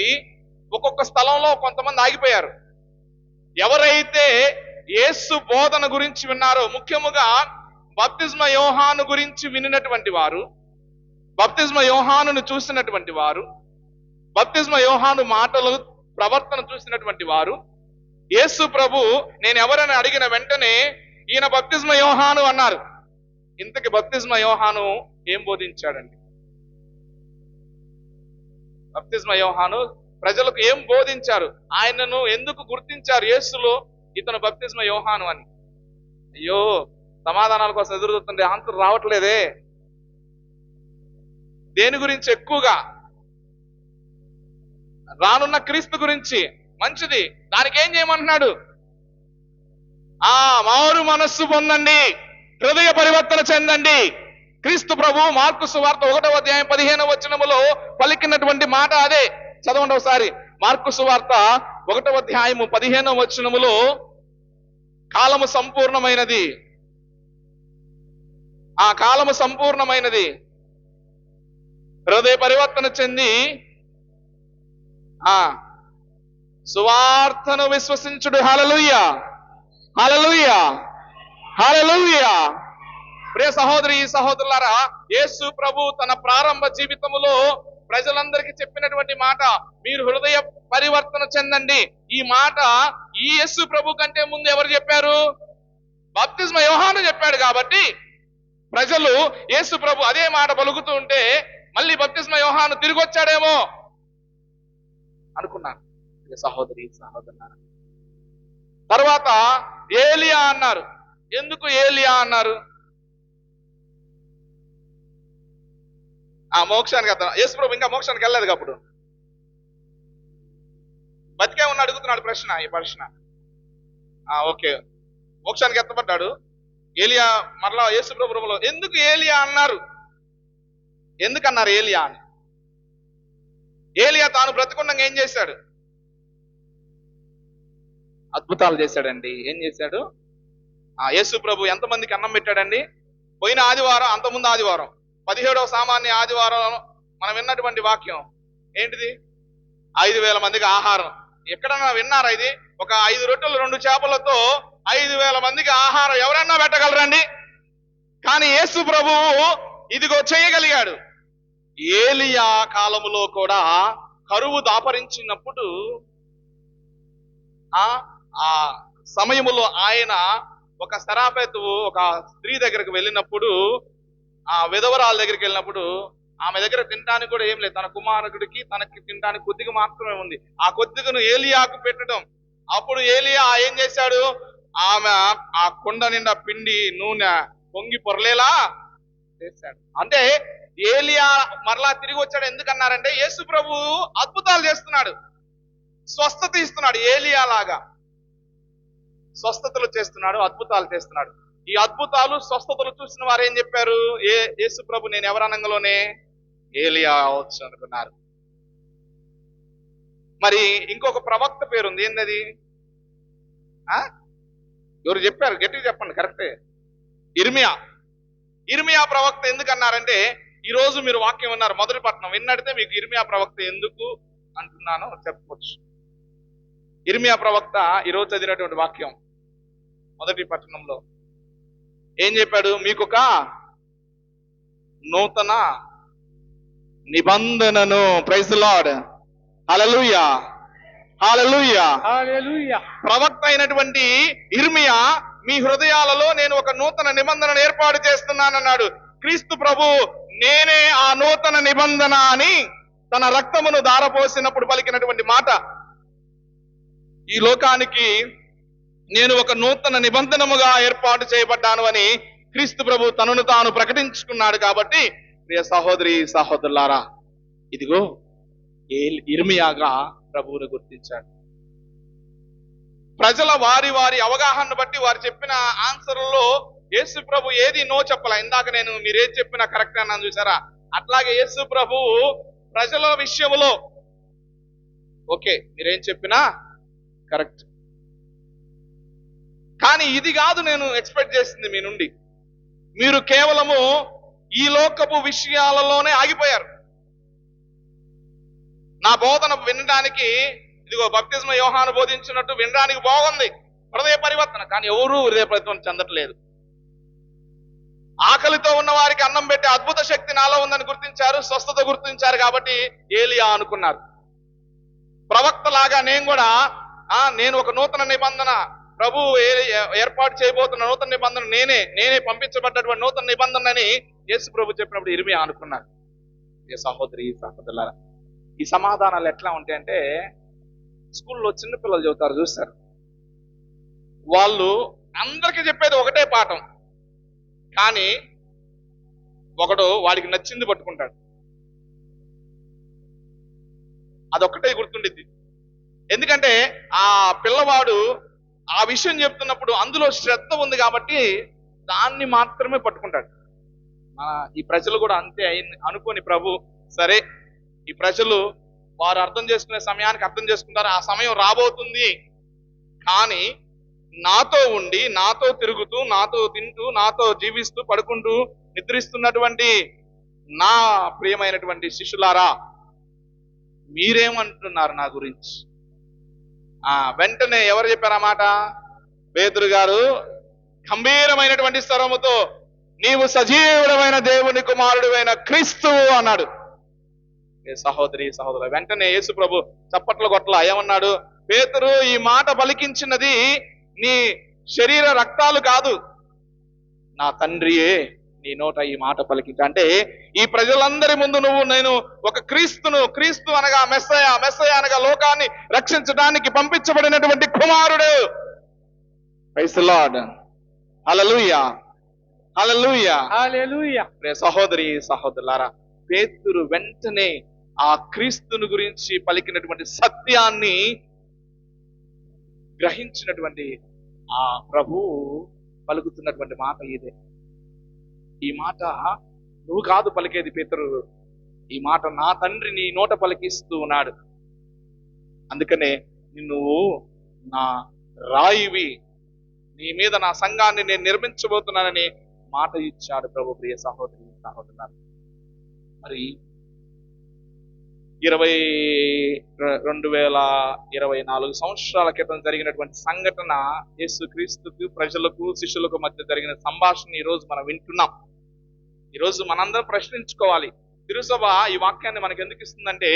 ఒక్కొక్క స్థలంలో కొంతమంది ఆగిపోయారు. ఎవరైతే యేసు బోధన గురించి విన్నారో, ముఖ్యముగా బప్తిస్మ యోహాను గురించి వినినటువంటి వారు, బప్తిస్మ యోహానును చూసినటువంటి వారు, బప్తిస్మ యోహాను మాటలు ప్రవర్తన చూసినటువంటి వారు, యేసు ప్రభు నేను ఎవరని అడిగిన వెంటనే ఈయన బప్తిస్మ యోహాను అన్నారు. ఇంతకి బప్తిస్మ యోహాను ఏం బోధించాడండి? బప్తిస్మ యోహాను ప్రజలకు ఏం బోధించారు? ఆయనను ఎందుకు గుర్తించారు యేసులో ఇతను బప్తిస్మ యోహాను అని? అయ్యో, సమాధానాల కోసం ఎదురుతుంటే ఆన్సర్ రావట్లేదే. దేని గురించి ఎక్కువగా? రానున్న క్రీస్తు గురించి. మంచిది, దానికి ఏం చేయమంటున్నాడు? మారు మనస్సు పొందండి, హృదయ పరివర్తన చెందండి. క్రీస్తు ప్రభు మార్కు సువార్త 1వ అధ్యాయం 15వ వచనములో పలికినటువంటి మాట అదే. చదవండి ఒకసారి. మార్కు సువార్త 1వ అధ్యాయము 15వ వచనములో కాలము సంపూర్ణమైనది, ఆ కాలము సంపూర్ణమైనది, హృదయ పరివర్తన చెంది సువార్తను విశ్వసించుడు. హల్లెలూయా, హల్లెలూయా, హల్లెలూయా. ప్రియ సహోదరి సహోదరులారా, యేసు ప్రభు తన ప్రారంభ జీవితములో ప్రజలందరికీ చెప్పినటువంటి మాట, మీరు హృదయ పరివర్తన చెందండి. ఈ మాట ఈ యేసు ప్రభు కంటే ముందు ఎవరు చెప్పారు? బాప్తిస్మ యోహాను చెప్పాడు కాబట్టి ప్రజలు యేసు ప్రభు అదే మాట పలుకుతూ ఉంటే మళ్ళీ బాప్తిస్మ యోహాను తిరిగి వచ్చాడేమో అనుకున్నాను. సహోదరి సహోదరులారా, తర్వాత ఏలియా అన్నారు. ఎందుకు ఏలియా అన్నారు? ఆ మోక్షానికి యేసు ప్రభు ఇంకా మోక్షానికి వెళ్ళలేదు అప్పుడు, బతికే ఉన్న అడుగుతున్నాడు ఈ ప్రశ్న. ఓకే, మోక్షానికి ఎత్తబడ్డాడు ఏలియా. మరలా యేసు ప్రభువులో ఎందుకు ఏలియా అన్నారు? ఎందుకన్నారు ఏలియా అని? ఏలియా తాను బ్రతికుండగా ఏం చేశాడు? అద్భుతాలు చేశాడండి. ఏం చేశాడు? యేసు ప్రభు ఎంతమందికి అన్నం పెట్టాడండి? పోయిన ఆదివారం, అంతకుముందు ఆదివారం 17వ సామాన్య ఆదివారం మనం విన్నటువంటి వాక్యం ఏంటిది? 5,000 మందికి ఆహారం. ఎక్కడన్నా విన్నారా ఇది? ఒక 5 రొట్టెలు 2 చేపలతో 5,000 మందికి ఆహారం ఎవరన్నా పెట్టగలరండి? కానీ యేసు ప్రభువు ఇదిగో చేయగలిగాడు. ఏలియా కాలములో కూడా కరువు దాపరించినప్పుడు ఆ సమయములో ఆయన ఒక సరాఫెతు ఒక స్త్రీ దగ్గరకు వెళ్ళినప్పుడు, ఆ విధవరాల దగ్గరికి వెళ్ళినప్పుడు ఆమె దగ్గర తినడానికి కూడా ఏం లేదు. తన కుమారుడికి తనకి తినడానికి కొద్దిగా మాత్రమే ఉంది. ఆ కొద్దిగను ఏలియాకు పెట్టడం. అప్పుడు ఏలియా ఏం చేశాడు? ఆమె ఆ కుండ నిండా పిండి నూనె పొంగి పొరలేలా చేశాడు. అంటే ఏలియా మరలా తిరిగి వచ్చాడు. ఎందుకన్నారంటే యేసు ప్రభు అద్భుతాలు చేస్తున్నాడు, స్వస్థత ఇస్తున్నాడు. ఏలియా లాగా స్వస్థతలు చేస్తున్నాడు, అద్భుతాలు చేస్తున్నాడు. ఈ అద్భుతాలు స్వస్థతలు చూసిన వారు ఏం చెప్పారు? యేసు ప్రభు నేను ఎవరనంగలోనే ఏలియా అవచ్చు అనుకున్నారు. మరి ఇంకొక ప్రవక్త పేరుంది, ఏంటది? ఎవరు చెప్పారు? గట్టిగా చెప్పండి. కరెక్టే, ఇర్మియా ప్రవక్త. ఎందుకన్నారంటే ఈ రోజు మీరు వాక్యం విన్నారు, మొదటి పట్టణం విన్నడితే మీకు ఇర్మియా ప్రవక్త ఎందుకు అంటున్నానో చెప్పవచ్చు. ఇర్మియా ప్రవక్త ఈరోజు చదివినటువంటి వాక్యం మొదటి పట్టణంలో ఏం చెప్పాడు? మీకొక నూతన నిబంధనను, ప్రైజ్ ది లార్డ్, హల్లెలూయా హల్లెలూయా హల్లెలూయా. ప్రవక్త అయినటువంటి ఇర్మియా మీ హృదయాలలో నేను ఒక నూతన నిబంధనను ఏర్పాటు చేస్తున్నానన్నాడు. క్రీస్తు ప్రభు నేనే ఆ నూతన నిబంధన అని తన రక్తమును ధారపోసినప్పుడు పలికినటువంటి మాట. ఈ లోకానికి నేను ఒక నూతన నిబంధనముగా ఏర్పాటు చేయబడ్డాను అని క్రీస్తు ప్రభు తనను తాను ప్రకటించుకున్నాడు. కాబట్టి ప్రియ సహోదరి సహోదరులారా, ఇదిగో ఇర్మియాగా ప్రభువును గుర్తించాడు. ప్రజల వారి అవగాహనను బట్టి వారు చెప్పిన ఆన్సర్లలో యేసు ప్రభు ఏది నో చెప్పాల. ఇందాక నేను మీరేది చెప్పినా కరెక్ట్ అన్నాను చూసారా? అట్లాగే యేసు ప్రభు ప్రజల విషయంలో ఓకే మీరేం చెప్పినా కరెక్ట్. కానీ ఇది కాదు నేను ఎక్స్పెక్ట్ చేసింది మీ నుండి. మీరు కేవలము ఈ లోకపు విషయాలలోనే ఆగిపోయారు. నా బోధన వినడానికి ఇదిగో బాప్తిస్మ యోహాను బోధించినట్టు వినడానికి బాగుంది, హృదయ పరివర్తన. కానీ ఎవరూ హృదయ పరివర్తన చెందట్లేదు. ఆకలితో ఉన్న వారికి అన్నం పెట్టే అద్భుత శక్తి నాలో ఉందని గుర్తించారు, స్వస్థత గుర్తించారు. కాబట్టి ఏలియా అనుకున్నారు. ప్రవక్త లాగా నేను కూడా నేను ఒక నూతన నిబంధన ప్రభు ఏర్పాటు చేయబోతున్న నూతన నిబంధన నేనే పంపించబడ్డటువంటి నూతన నిబంధన అని యేసు ప్రభు చెప్పినప్పుడు ఇర్మియా అనుకున్నారు. ఏ సహోదరి సహోదరులారా, ఈ సమాధానాలు ఎట్లా ఉంటాయంటే స్కూల్లో చిన్నపిల్లలు చెబుతారు చూస్తారు, వాళ్ళు అందరికీ చెప్పేది ఒకటే పాఠం, కానీ ఒకడు వాడికి నచ్చింది పట్టుకుంటాడు. అదొక్కటే గుర్తుండిద్ది. ఎందుకంటే ఆ పిల్లవాడు ఆ విషయం చెప్తున్నప్పుడు అందులో శ్రద్ధ ఉంది కాబట్టి దాన్ని మాత్రమే పట్టుకుంటాడు. ఈ ప్రజలు కూడా అంతే అనుకోని ప్రభు సరే ఈ ప్రజలు వారు అర్థం చేసుకునే సమయానికి అర్థం చేసుకుంటారు, ఆ సమయం రాబోతుంది. కానీ నాతో ఉండి నాతో తిరుగుతూ నాతో తింటూ నాతో జీవిస్తూ పడుకుంటూ నిద్రిస్తున్నటువంటి నా ప్రియమైనటువంటి శిష్యులారా, మీరేమంటున్నారు నా గురించి? వెంటనే ఎవరు చెప్పారు ఆ మాట? పేతురు గారు గంభీరమైనటువంటి స్వరముతో నీవు సజీవుడమైన దేవుని కుమారుడైన క్రీస్తువు అన్నాడు. సహోదరి సహోదరు, వెంటనే యేసు ప్రభు చప్పట్ల కొట్ల ఏమన్నాడు? పేతురు, ఈ మాట పలికించినది నీ శరీర రక్తాలు కాదు, నా తండ్రియే నీ నోట ఈ మాట పలికించ. అంటే ఈ ప్రజలందరి ముందు నేను ఒక క్రీస్తు అనగా మెస్సయ అనగా లోకాన్ని రక్షించడానికి పంపించబడినటువంటి కుమారుడు. Praise the Lord. హల్లెలూయా, హల్లెలూయా. హల్లెలూయా. ప్రియ సహోదరి సహోదరులారా, పేతురు వెంటనే ఆ క్రీస్తుని గురించి పలికినటువంటి సత్యాన్ని గ్రహించినటువంటి ఆ ప్రభువు పలుకుతున్నటువంటి మాట ఇదే. ఈ మాట నువ్వు కాదు పలికేది పేతురు, ఈ మాట నా తండ్రి నీ నోట పలికిస్తూ ఉన్నాడు. అందుకనే నువ్వు నా రాయివి, నీ మీద నా సంఘాన్ని నేను నిర్మించబోతున్నానని మాట ఇచ్చాడు ప్రభు. ప్రియ సహోదరి సహోదరులారా, మరి 2024 సంవత్సరాల క్రితం జరిగినటువంటి సంఘటన, యేసుక్రీస్తుకు ప్రజలకు శిష్యులకు మధ్య జరిగిన సంభాషణ ఈ రోజు మనం వింటున్నాం. ఈ రోజు మనందరం ప్రశ్నించుకోవాలి. తిరుసభ ఈ వాక్యాన్ని మనకు ఎందుకు ఇస్తుందంటే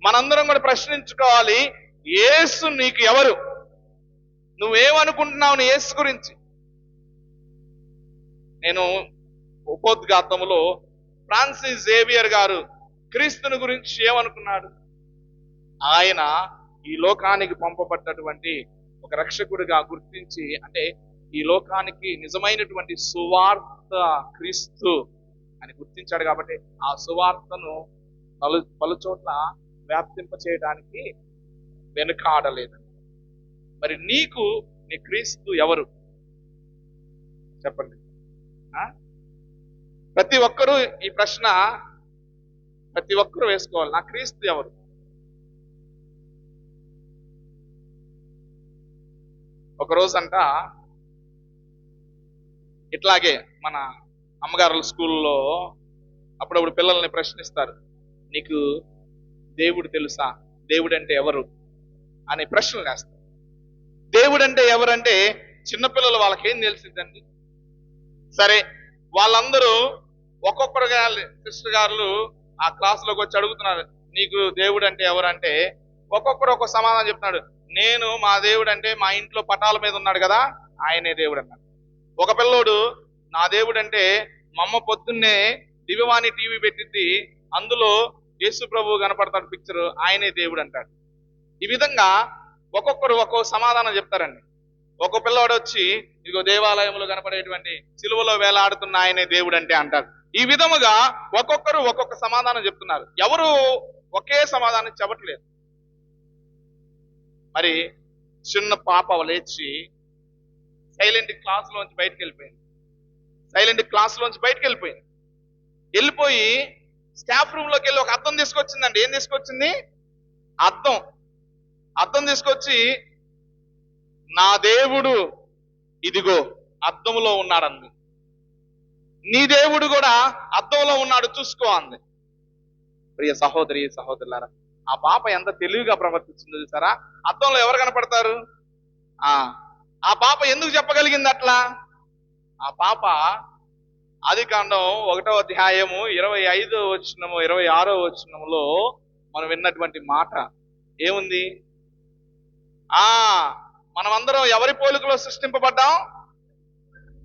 మనందరం కూడా ప్రశ్నించుకోవాలి, యేసు నీకు ఎవరు? నువ్వేమనుకుంటున్నావు నీ యేసు గురించి? నేను ఉపోద్ఘాతములో ఫ్రాన్సిస్ జేవియర్ గారు క్రీస్తుని గురించి ఏమనుకున్నాడు? ఆయన ఈ లోకానికి పంపబడ్డటువంటి ఒక రక్షకుడిగా గుర్తించి, అంటే ఈ లోకానికి నిజమైనటువంటి సువార్త క్రీస్తు అని గుర్తించాడు. కాబట్టి ఆ సువార్తను పలు చోట్ల వ్యాప్తింప చేయడానికి వెనుకాడలేదు. మరి నీకు నీ క్రీస్తు ఎవరు చెప్పండి. ప్రతి ఒక్కరూ ఈ ప్రశ్న ప్రతి ఒక్కరూ వేసుకోవాలి. నా క్రీస్తు ఎవరు? ఒకరోజంట ఇట్లాగే మన అమ్మగారుల స్కూల్లో అప్పుడప్పుడు పిల్లల్ని ప్రశ్నిస్తారు, నీకు దేవుడు తెలుసా, దేవుడు అంటే ఎవరు అని ప్రశ్నలు వేస్తారు. దేవుడు అంటే ఎవరంటే చిన్నపిల్లలు వాళ్ళకేం తెలిసిందండి? సరే, వాళ్ళందరూ ఒక్కొక్కరు సిస్టర్ గారు ఆ క్లాసులోకి వచ్చి అడుగుతున్నారు, నీకు దేవుడు అంటే ఎవరంటే ఒక్కొక్కరు ఒక్కొక్క సమాధానం చెప్తున్నాడు. నేను మా దేవుడు అంటే మా ఇంట్లో పటాల మీద ఉన్నాడు కదా, ఆయనే దేవుడు అన్నాడు. ఒక పిల్లోడు, నా దేవుడు అంటే మా అమ్మ పొద్దున్నే దివ్యవాణి టీవీ పెట్టింది, అందులో యేసు ప్రభు కనపడతాడు పిక్చర్, ఆయనే దేవుడు అంటాడు. ఈ విధంగా ఒక్కొక్కరు ఒక్కో సమాధానం చెప్తారండి. ఒక్కో పిల్లవాడు వచ్చి ఇదిగో దేవాలయంలో కనపడేటువంటి సిలువలో వేలాడుతున్న ఆయనే దేవుడు అంటే అంటారు. ఈ విధముగా ఒక్కొక్కరు ఒక్కొక్క సమాధానం చెప్తున్నారు. ఎవరు ఒకే సమాధానం చెప్పట్లేదు. మరి చిన్న పాప లేచి సైలెంట్ క్లాస్లోంచి బయటకు వెళ్ళిపోయింది. వెళ్ళిపోయి స్టాఫ్ రూమ్ లోకి వెళ్ళి ఒక అద్దం తీసుకొచ్చిందండి. ఏం తీసుకొచ్చింది? అద్దం తీసుకొచ్చి, నా దేవుడు ఇదిగో అద్దంలో ఉన్నాడంది. నీ దేవుడు కూడా అద్దంలో ఉన్నాడు, చూసుకో అంది. ప్రియ సహోదరి సహోదరులారా, ఆ పాప ఎంత తెలివిగా ప్రవర్తిస్తుందో చూసారా? అద్దంలో ఎవరు కనపడతారు? ఆ పాప ఎందుకు చెప్పగలిగింది అట్లా? ఆ పాప ఆదికాండం 1వ అధ్యాయము 25వ వచనము 26వ వచనములో మనం విన్నటువంటి మాట ఏముంది? మనమందరం ఎవరి పోలికలో సృష్టింపబడ్డాం?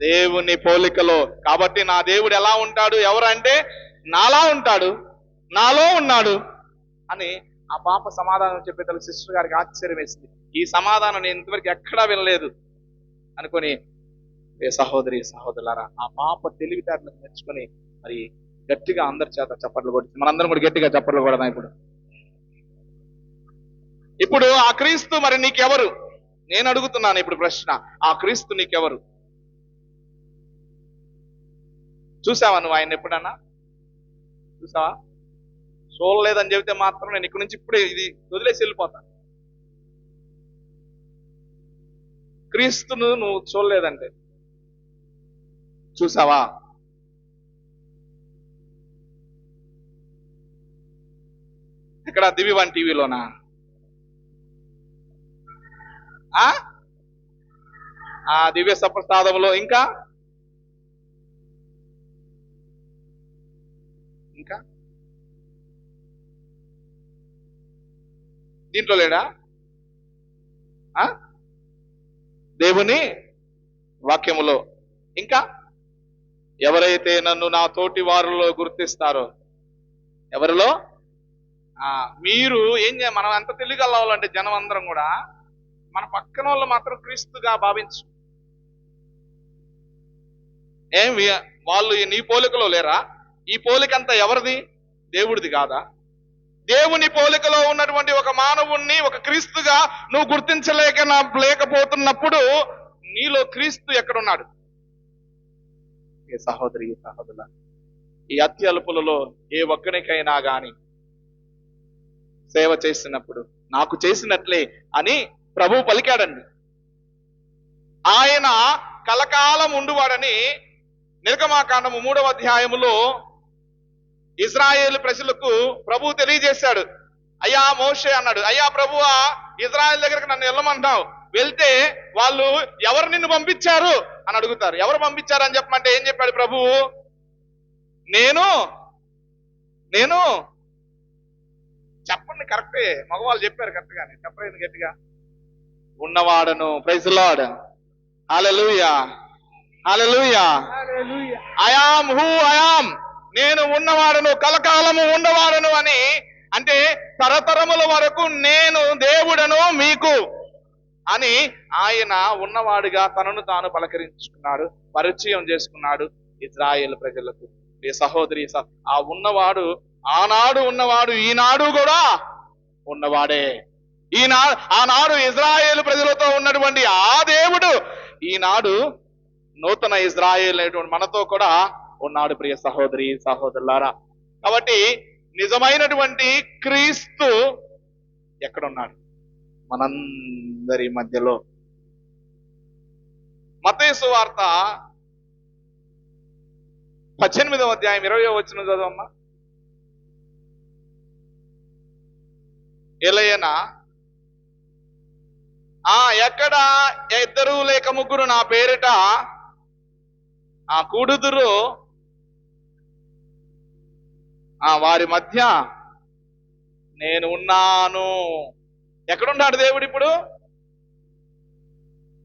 దేవుని పోలికలో. కాబట్టి నా దేవుడు ఎలా ఉంటాడు? ఎవరంటే నాలా ఉంటాడు, నాలో ఉన్నాడు అని ఆ పాప సమాధానం చెప్పేటప్పుడు సిస్టర్ గారికి ఆశ్చర్యం వేసింది. ఈ సమాధానం నేను ఇంతవరకు ఎక్కడా వినలేదు అనుకొని, సహోదరి సహోదరులారా, ఆ పాప తెలివితేటలను నేర్చుకుని మరి గట్టిగా అందరి చేత చప్పట్లు కొడుతుంది. మనందరం కూడా గట్టిగా చప్పట్లు కొడదాం. ఇప్పుడు ఆ క్రీస్తు మరి నీకెవరు? నేను అడుగుతున్నాను ఇప్పుడు ప్రశ్న, ఆ క్రీస్తు నీకెవరు? చూసావా నువ్వు ఆయన ఎప్పుడన్నా? చూసావా? చూడలేదని చెబితే మాత్రం నేను ఇక్కడి నుంచి ఇప్పుడే ఇది వదిలేసి వెళ్ళిపోతాను. క్రీస్తును నువ్వు చూడలేదంటే చూసావా? ఇక్కడ దివ్యవాణి టీవీలోనా? ఆ దివ్య సప్రసాదంలో ఇంకా దీంట్లో లేడా? దేవుని వాక్యములో. ఇంకా ఎవరైతే నన్ను నా తోటి వారిలో గుర్తిస్తారో, ఎవరిలో? మీరు మనం ఎంత తెలియగలవాలంటే జనం అందరం కూడా మన పక్కన వాళ్ళు మాత్రం క్రీస్తుగా భావించు. వాళ్ళు నీ పోలికలో లేరా? ఈ పోలికంతా ఎవరిది? దేవుడిది కాదా? దేవుని పోలికలో ఉన్నటువంటి ఒక మానవుణ్ణి ఒక క్రీస్తుగా నువ్వు లేకపోతున్నప్పుడు నీలో క్రీస్తు ఎక్కడున్నాడు? ఏ సహోదరి, సహోదరుల, ఈ అత్యల్పులలో ఏ ఒక్కనికైనా గాని సేవ చేసినప్పుడు నాకు చేసినట్లే అని ప్రభు పలికాడండి. ఆయన కలకాలం ఉండువాడని నిర్గమాకాండము 3వ అధ్యాయములో ఇజ్రాయేలు ప్రజలకు ప్రభు తెలియజేశాడు. అయ్యా మోషే అన్నాడు, అయ్యా ప్రభువా, ఇజ్రాయేల్ దగ్గరకు నన్ను వెళ్ళమంటావు, వెళ్తే వాళ్ళు ఎవరు నిన్ను పంపించారు అని అడుగుతారు. ఎవరు పంపించారు అని చెప్పమంటే ఏం చెప్పాడు ప్రభువు? నేను చెప్పండి, కరెక్టే, మగవాళ్ళు చెప్పారు కరెక్ట్ గానే, చెప్పలేదు గట్టిగా. ఉన్నవాడను. Praise the Lord. హల్లెలూయా, హల్లెలూయా. I am who I am. నేను ఉన్నవాడను, కలకాలము ఉన్నవాడను అని, అంటే తరతరముల వరకు నేను దేవుడను మీకు అని ఆయన ఉన్నవాడిగా తనను తాను పలకరించుకున్నాడు, పరిచయం చేసుకున్నాడు ఇజ్రాయేల్ ప్రజలకు. ఏ సహోదరి, ఆ ఉన్నవాడు ఆనాడు ఉన్నవాడు ఈనాడు కూడా ఉన్నవాడే. ఆనాడు ఇజ్రాయేలు ప్రజలతో ఉన్నటువంటి ఆ దేవుడు ఈనాడు నూతన ఇజ్రాయేల్ అనేటువంటి మనతో కూడా ఉన్నాడు. ప్రియ సహోదరి, సహోదరులారా, కాబట్టి నిజమైనటువంటి క్రీస్తు ఎక్కడున్నాడు? మనందరి మధ్యలో. మత్తయి సువార్త 18వ అధ్యాయం 20వ వచనం చదవమ్మా. ఎలయనా ఎక్కడ ఇద్దరు లేక ముగ్గురు నా పేరిట కూడుదురు, వారి మధ్య నేను ఉన్నాను. ఎక్కడున్నాడు దేవుడు? ఇప్పుడు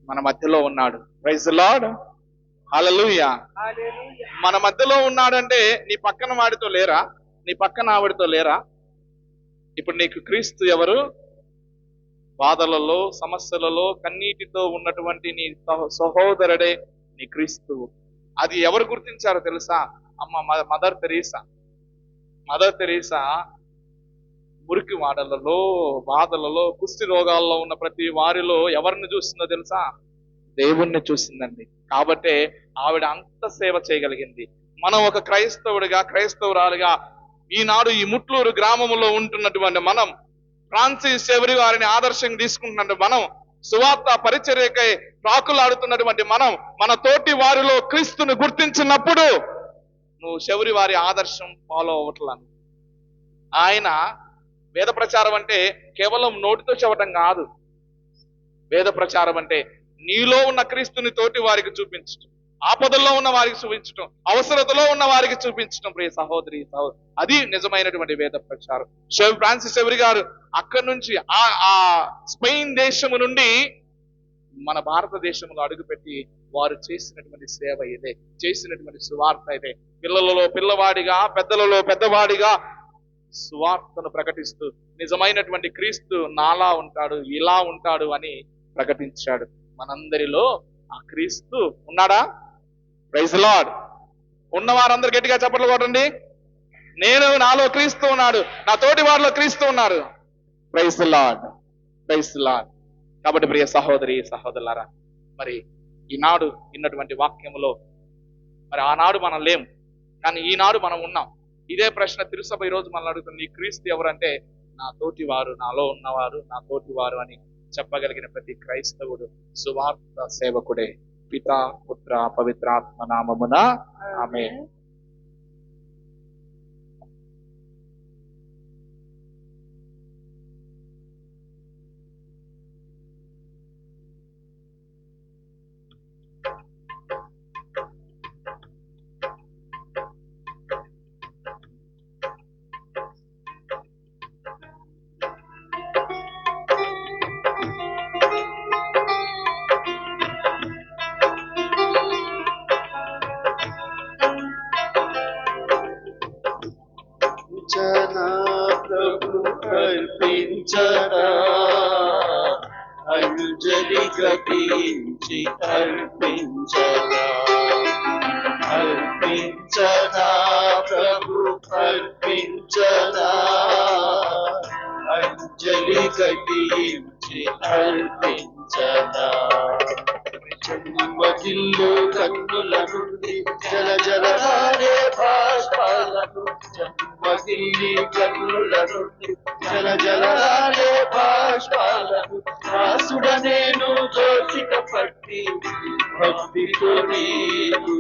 మన మధ్యలో ఉన్నాడు. Praise the Lord. హల్లెలూయా. మన మధ్యలో ఉన్నాడంటే నీ పక్కన వాడితో లేరా? నీ పక్కన ఆవిడితో లేరా? ఇప్పుడు నీకు క్రీస్తు ఎవరు? బాధలలో, సమస్యలలో, కన్నీటితో ఉన్నటువంటి నీ సహోదరుడే నీ క్రీస్తువు. అది ఎవరు గుర్తించారో తెలుసా? మదర్ తెరీసా మురికి వాడలలో, బాధలలో, కుష్టి రోగాల్లో ఉన్న ప్రతి వారిలో ఎవరిని చూస్తుందో తెలుసా? దేవుణ్ణి చూసిందండి. కాబట్టే ఆవిడ అంత సేవ చేయగలిగింది. మనం ఒక క్రైస్తవురాలుగా ఈనాడు ఈ ముట్లూరు గ్రామంలో ఉంటున్నటువంటి మనం, ఫ్రాన్సిస్ సెవెరీ వారిని ఆదర్శంగా తీసుకుంటున్నటువంటి మనం, సువార్త పరిచర్యకై ప్రాకులాడుతున్నటువంటి మనం, మన తోటి వారిలో క్రీస్తును గుర్తించినప్పుడు నువ్వు సెవెరీ వారి ఆదర్శం ఫాలో అవ్వట్లను. ఆయన వేద ప్రచారం అంటే కేవలం నోటితో చెప్పటం కాదు. వేద ప్రచారం అంటే నీలో ఉన్న క్రీస్తుని తోటి వారికి చూపించటం, ఆపదల్లో ఉన్న వారికి చూపించటం, అవసరతలో ఉన్న వారికి చూపించటం. ప్రియ సహోదరి, అది నిజమైనటువంటి వేద ప్రచారం. ఫ్రాన్సిస్ సెవెరీ గారు అక్కడి నుంచి ఆ స్పెయిన్ దేశము నుండి మన భారతదేశంలో అడుగుపెట్టి వారు చేసినటువంటి సేవ ఇదే, చేసినటువంటి సువార్త ఇదే. పిల్లలలో పిల్లవాడిగా, పెద్దలలో పెద్దవాడిగా సువార్తను ప్రకటిస్తూ నిజమైనటువంటి క్రీస్తు నాలా ఉంటాడు, ఇలా ఉంటాడు అని ప్రకటించాడు. మనందరిలో ఆ క్రీస్తు ఉన్నాడా? Praise the lord. ఉన్నవారందరూ గట్టిగా చప్పట్లు కొట్టండి. నాలో క్రీస్తు ఉన్నాడు, నా తోటి వారిలో క్రీస్తు ఉన్నాడు. Praise the Lord, praise the Lord. కాబట్టి ప్రియ సహోదరి, సహోదరులారా, మరి ఈనాడు విన్నటువంటి వాక్యములో మరి ఆనాడు మనం లేం, కానీ ఈనాడు మనం ఉన్నాం. ఇదే ప్రశ్న తిరుసభ ఈరోజు మనల్ని అడుగుతుంది, నీ క్రీస్తు ఎవరంటే నా తోటి వారు, నాలో ఉన్నవారు నా తోటి వారు అని చెప్పగలిగిన ప్రతి క్రైస్తవుడు సువార్త సేవకుడే. పితా, పుత్ర, పవిత్రాత్మ నామమున ఆమేన్. అర్పించనా అంజలి ఘటించి అర్పించనా అర్పించనా ప్రభు అర్పించనా అంజలి ఘటించి అర్పించనా జన్మదిల్లు కన్నుల నుండి జల జలహారే భాష్పాలను జన్మదిల్లి కన్నుల నుండి జల జలహారే భాష్పాలను దాసుడ నేను దోషిక పట్టి భక్తితో నీకు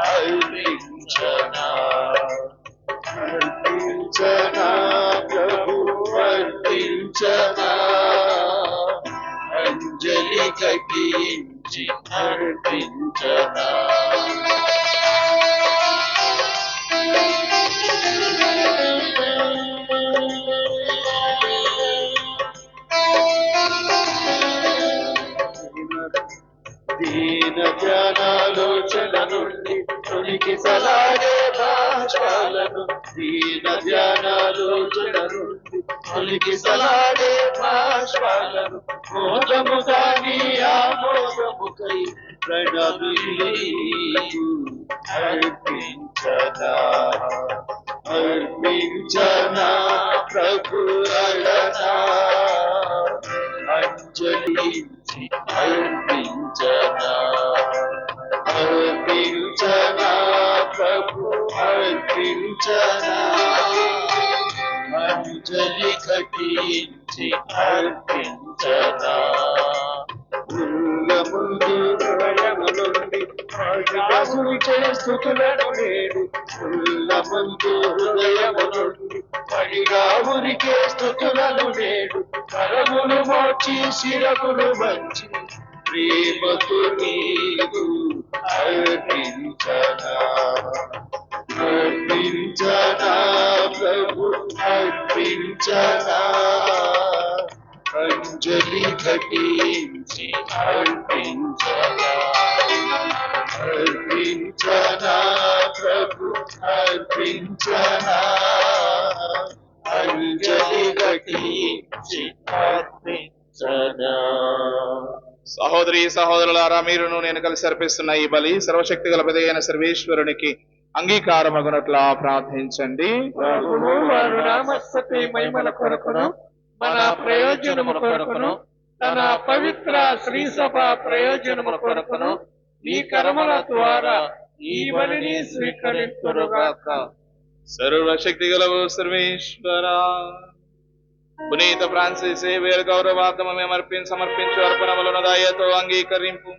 అర్పించనా అర్పించనా ప్రభు అర్పించనా అంజలి ఘటించి అర్పించనా దీన ధ్యానాలోచన నుండి తొలికి సలాగే భాషాలను దీన ధ్యానాలోచన నుండి తొలికి సలాగే భాషాలను మోదము కానీ ఆమోదముకై ప్రణమిల్లీకు అర్పించనా అర్పించనా ప్రభు అడనా అంజలి అర్పించనా అర్పించనా ప్రభు అర్పించనా అంజలి ఘటించి అర్పించనా ముందు హృదయము నుండి రాసునిచే స్తుతులను నేడు ముందు హృదయము నుండి పడిగా ఉరికే స్తుతులను నేడు కరములు మార్చి శిరములు వంచి ప్రేమతో నీకు అర్పించనా అర్పించనా ప్రభు అర్పించనా అంజలి ఘటించి అర్పించనా అర్పించనా ప్రభు అర్పించనా అంజలి ఘటించి అర్పించనా. సహోదరి సహోదరులారా, మీరును నేను కలిసి అర్పిస్తున్న ఈ బలి సర్వశక్తి గల పెదైన సర్వేశ్వరునికి అంగీకారమగునట్లా ప్రార్థించండి. ప్రభువు వారు నామస్తు మహిమల కొరకును మన ప్రయోజనము కొరకును తన పవిత్ర శ్రీ సభ ప్రయోజనము కొరకును ఈ కర్మల ద్వారా ఈ బలిని స్వీకరింతురుగాక. సర్వశక్తి గలవు సర్వేశ్వర, పునీత ఫ్రాన్సిస్ సేవియర్ గౌరవార్థము మేము సమర్పించు అర్పణములను దయతో అంగీకరింపు.